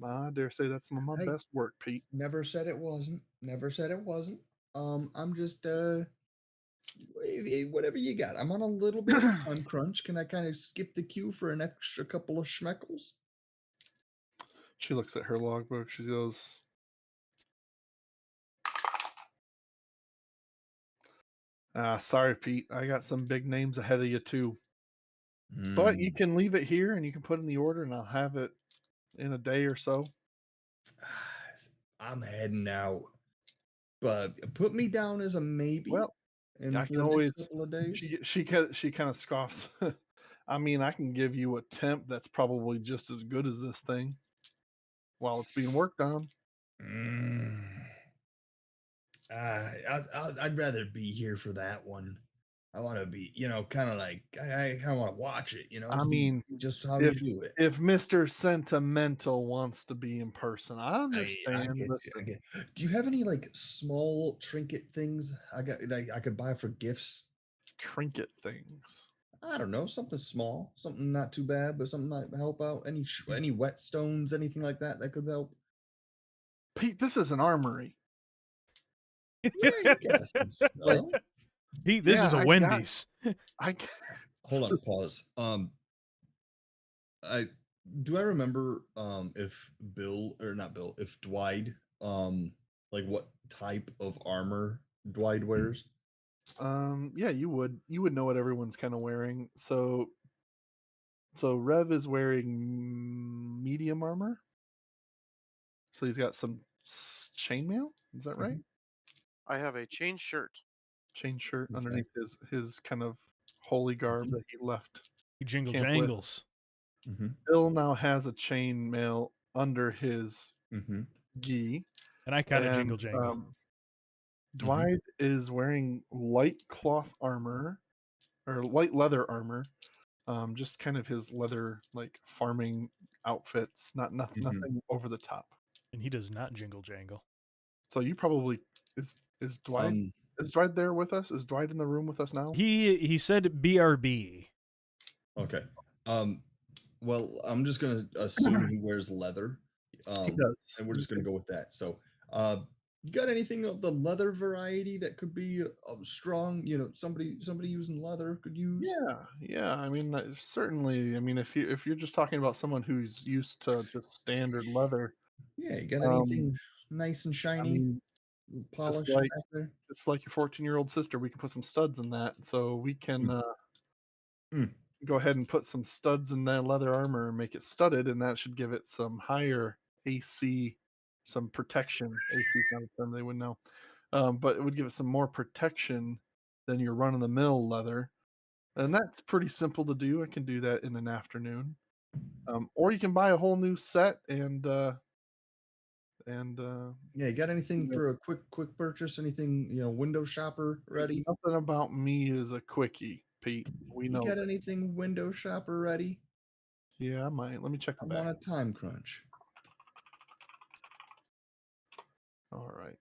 I dare say that's some of my Hey, best work, Pete. never said it wasn't. Never said it wasn't. I'm just whatever you got. I'm on a little bit of a time crunch. Can I kind of skip the queue for an extra couple of schmeckles? She looks at her logbook. She goes, sorry, Pete. I got some big names ahead of you, too. But you Hmm. can leave it here and you can put in the order and I'll have it in a day or so. I'm heading out, but put me down as a maybe, Well, and I for can the next always. couple of days. She kind of scoffs. I mean, I can give you a temp that's probably just as good as this thing while it's being worked on. Mm. I'd rather be here for that one. I want to be, kind of like I kind of want to watch it, I see mean, just how you if do it. if Mr. Sentimental wants to be in person, I I understand. get you. I Listen, get. Do you have any like small trinket things I got like I could buy for gifts? trinket things. I don't know, something small, something not too bad, but something might help out. Any whetstones, anything like that that could help. Pete, this is an armory. Yeah, you got some Like, stuff. Pete, this yeah, is a Wendy's. I Hold on, pause. I do I remember if Bill or not Bill, if Dwight like what type of armor Dwight wears? yeah, you would know what everyone's kind of wearing. So Rev is wearing medium armor. So he's got some chainmail. Is that right? I have a chain shirt. Chain shirt Okay. underneath his kind of holy garb that he left He jingle camp with. jangles. Mm-hmm. Bill now has a chainmail under his Mm-hmm. gi, And I kind of and jingle jangle. Dwight is wearing light cloth armor or light leather armor, just kind of his leather like farming outfits, nothing over the top. And he does not jingle jangle. So you probably is Dwight is Dwight there with us? Is Dwight in the room with us now? He said BRB. Okay. Well, I'm just gonna assume he wears leather. He does. And we're just gonna go with that. So, you got anything of the leather variety that could be strong? You know, somebody using leather could use. Yeah. I mean, certainly. I mean, if you're just talking about someone who's used to just standard leather, Yeah, you got um, anything nice and I shiny, mean, polished just like back there? just like your 14-year-old sister, we can put some studs in that. So we can Mm. go ahead and put some studs in that leather armor and make it studded, and that should give it some higher AC, some protection. AC is not a term they would know, but it would give it some more protection than your run-of-the-mill leather. And that's pretty simple to do. I can do that in an afternoon. Or you can buy a whole new set and Yeah, you got anything you know, for a quick purchase? Anything, window shopper ready? nothing about me is a quickie, Pete. We You know got this. anything window shopper ready? Yeah, I might. Let me check the I'm on back. a time crunch. All right.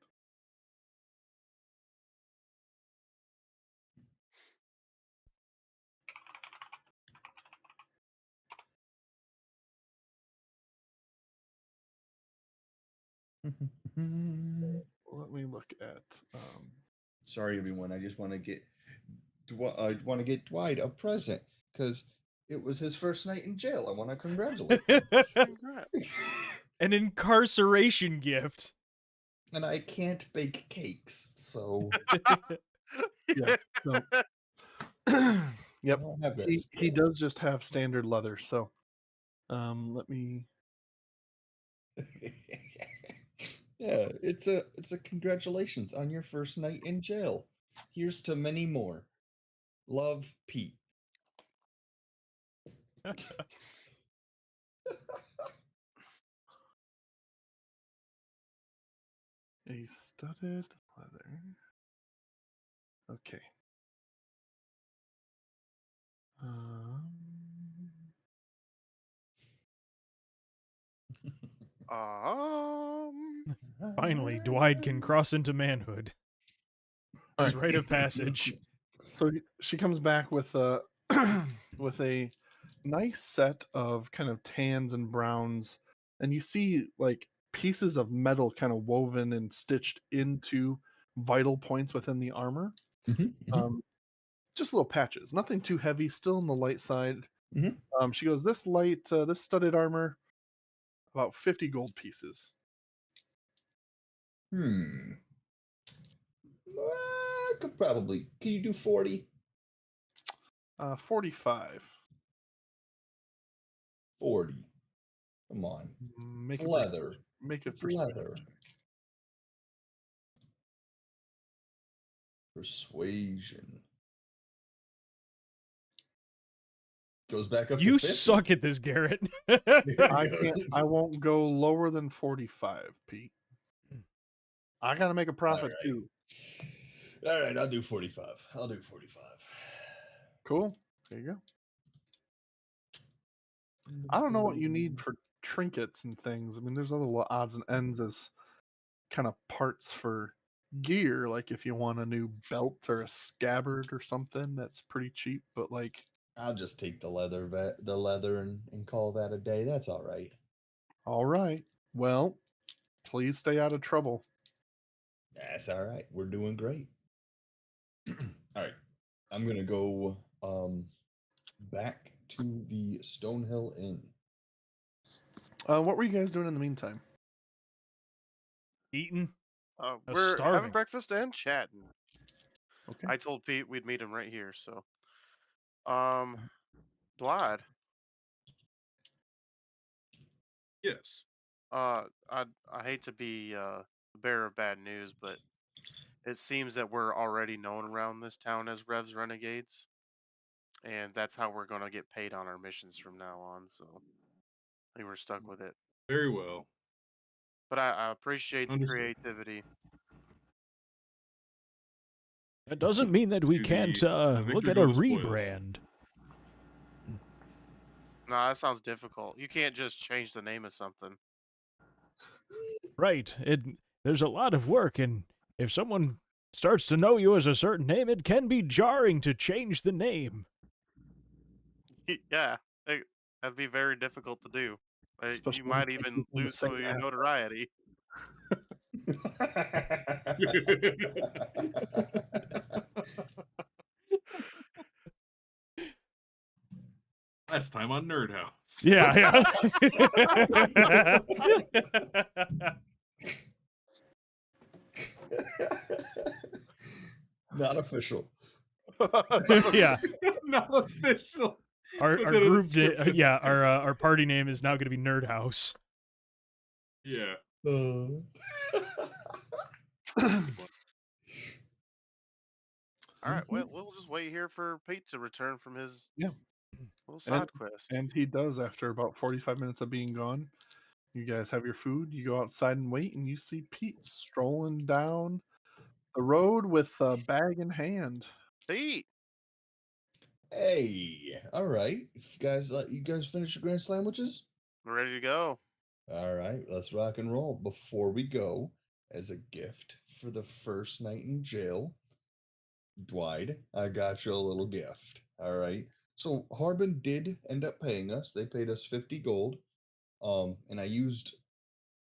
Let me look at. Sorry, everyone. I just want to get Dwight a present because it was his first night in jail. I want to congratulate him. Congrats. An incarceration gift. And I can't bake cakes, so Yeah. So, I yep. don't have that. He does just have standard leather. So, let me. Yeah, it's a congratulations on your first night in jail. Here's to many more. Love, Pete. A studded leather. Okay. Um, Finally, Dwight can cross into manhood. All His right. rite of passage. So she comes back with a with a nice set of kind of tans and browns, and you see like pieces of metal kind of woven and stitched into vital points within the armor. Um, just little patches, nothing too heavy, still on the light side. She goes, this studded armor, about 50 gold pieces. Could probably. Can you do 40? 45. 40. Come on. Make It's a leather. Make a It's leather. persuasion. Persuasion. Goes back up You to 50. suck at this, Garrett. I won't go lower than 45, Pete. I gotta make a profit too. All right, I'll do 45. I'll do 45. Cool. There you go. I don't know what you need for trinkets and things. I mean, there's other odds and ends as kind of parts for gear. Like if you want a new belt or a scabbard or something, that's pretty cheap. But like, I'll just take the leather and call that a day. That's all right. all right. Well, please stay out of trouble. That's all right. We're doing great. All right. I'm gonna go back to the Stonehill Inn. What were you guys doing in the meantime? Eating. We're starving. having breakfast and chatting. Okay. I told Pete we'd meet him right here, so. Dwight. Yes. I hate to be the bearer of bad news, but it seems that we're already known around this town as Rev's Renegades, and that's how we're gonna get paid on our missions from now on. So I think we're stuck with it. Very well. But I appreciate the Understood. creativity. That doesn't mean that we To can't the look victor at go a the spoils. rebrand. No, that sounds difficult. You can't just change the name of something. Right. There's a lot of work, and if someone starts to know you as a certain name, it can be jarring to change the name. Yeah, that'd be very difficult to do. Especially You when might you can't even keep them the lose some same of your app. notoriety. Last time on NerdHaus. Yeah, Not official. yeah. Not official. Our Put our that in the group, description. yeah, our party name is now going to be NerdHaus. Yeah. That's All right, well, Mhm. we'll just wait here for Pete to return from his Yeah. little And side quest. and he does after about 45 minutes of being gone. You guys have your food, you go outside and wait, and you see Pete strolling down the road with a bag in hand. Pete, Hey, all right. You guys finish your grand sandwiches? we're ready to go. All right, let's rock and roll. Before we go, as a gift for the first night in jail, Dwight, I got you a little gift. All right. So Harbin did end up paying us. They paid us 50 gold. And I used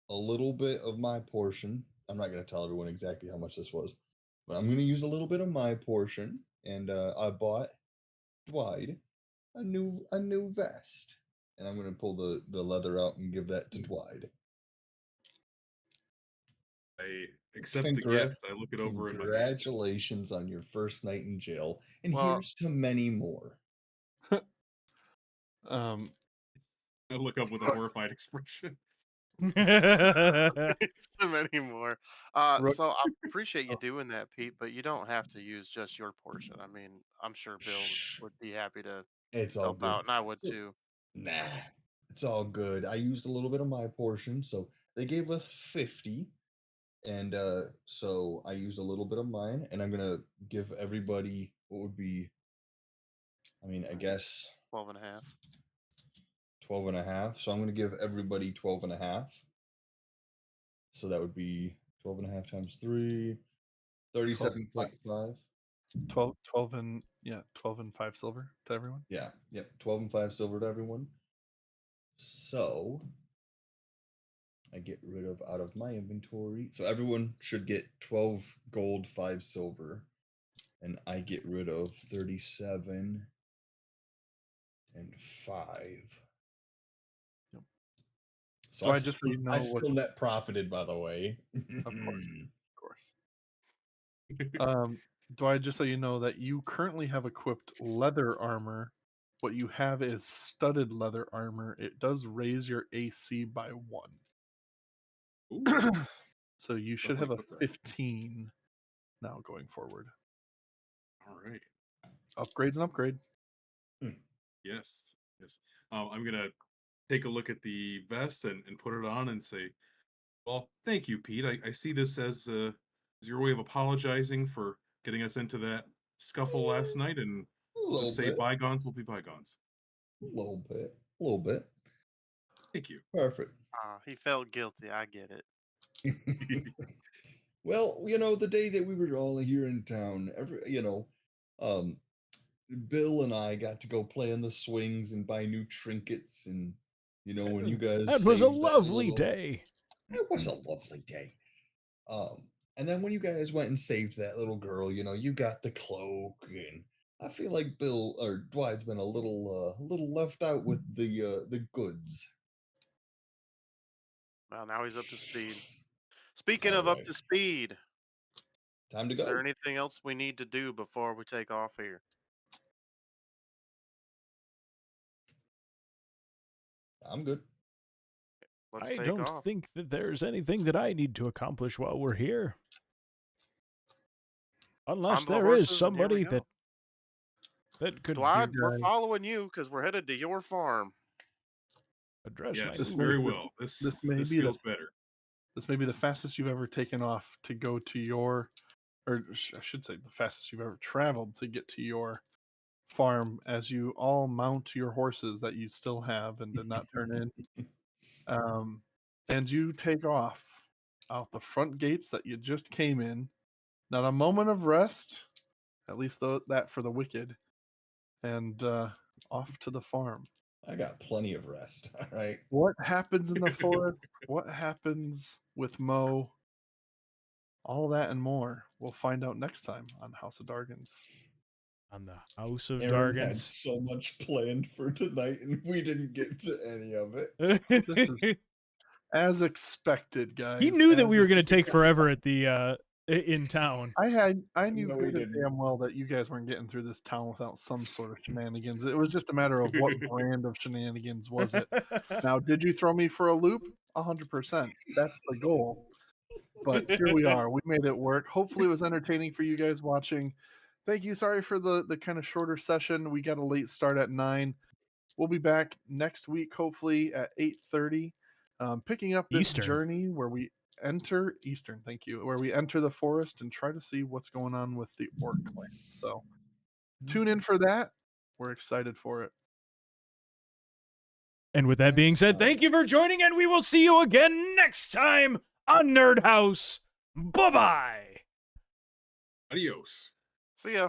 a little bit of my portion. I'm not going to tell everyone exactly how much this was, but I'm going to use a little bit of my portion, and I bought Dwight a new vest, and I'm going to pull the leather out and give that to Dwight. I accept the Congra- gift. I look it over in my hand. Congratulations on your first night in jail, and Well, here's to many more. Um, I look up with a horrified expression. so many more. Rook- So I appreciate you oh, doing that, Pete, but you don't have to use just your portion. I mean, I'm sure Bill Shh, would be happy to it's all help good. out, and I would So, too. nah, it's all good. I used a little bit of my portion, so they gave us 50, and so I used a little bit of mine, and I'm gonna give everybody what would be, I mean, I guess 12 and a half. 12 and a half. So I'm gonna give everybody 12 and a half. So that would be 12 and a half times 3, 12, 37.5. 12 and yeah, 12 and 5 silver to everyone. Yeah, yep, 12 and 5 silver to everyone. So I get rid of out of my inventory. So everyone should get 12 gold, 5 silver. And I get rid of 37 and 5. Yep. So So I just so you I know what, still net profited, by the way. of course. Dwight, just so you know that you currently have equipped leather armor. What you have is studded leather armor. It does raise your AC by 1. Ooh, So you should definitely have a put that. 15 now going forward. All right. Upgrade's an upgrade. Yes. Yes. I'm gonna take a look at the vest and put it on and say, well, thank you, Pete. I see this as your way of apologizing for getting us into that scuffle last night, and A we'll little just say bit. bygones will be bygones. A little bit. A little bit. Thank you. Perfect. He felt guilty. I get it. Well, the day that we were all here in town, um, Bill and I got to go play on the swings and buy new trinkets, and when you guys That was a saved that lovely little, day. it was a lovely day. And then when you guys went and saved that little girl, you got the cloak, and I feel like Bill or Dwight's been a little left out with the goods. Well, now he's up to speed. Speaking All of up right, to speed, time to is there go. anything else we need to do before we take off here? I'm good. Let's I take don't off. think that there's anything that I need to accomplish while we're here. Unless Onto the there is horses, and here we somebody go. that could Glad we're guys- following you because we're headed to your farm. address my Yes, may- very this- well. This this may this be the- feels better. This may be the fastest you've ever taken off to go to your, or I should say, the fastest you've ever traveled to get to your farm, as you all mount your horses that you still have and did not turn in. And you take off out the front gates that you just came in. Not a moment of rest, at least that for the wicked, and off to the farm. I got plenty of rest. All right. What happens in the forest? What happens with Mo? All that and more. We'll find out next time on House of Dargons. on the House of Aaron had Dargons. so much planned for tonight, and we didn't get to any of it. This is as expected, guys. He knew that as we were going to expected. take forever at the in town. I knew No, we good and didn't. damn well that you guys weren't getting through this town without some sort of shenanigans. It was just a matter of what brand of shenanigans was it. Now, did you throw me for a loop? 100%. That's the goal. But here we are. We made it work. Hopefully it was entertaining for you guys watching. Thank you. Sorry for the kind of shorter session. We got a late start at 9. We'll be back next week, hopefully at 8:30, picking up this Eastern. journey where we enter Eastern. Thank you. Where we enter the forest and try to see what's going on with the orc clan. So tune in for that. We're excited for it. And with that being said, thank you for joining, and we will see you again next time on Nerd House. Bye-bye. Adios. See ya.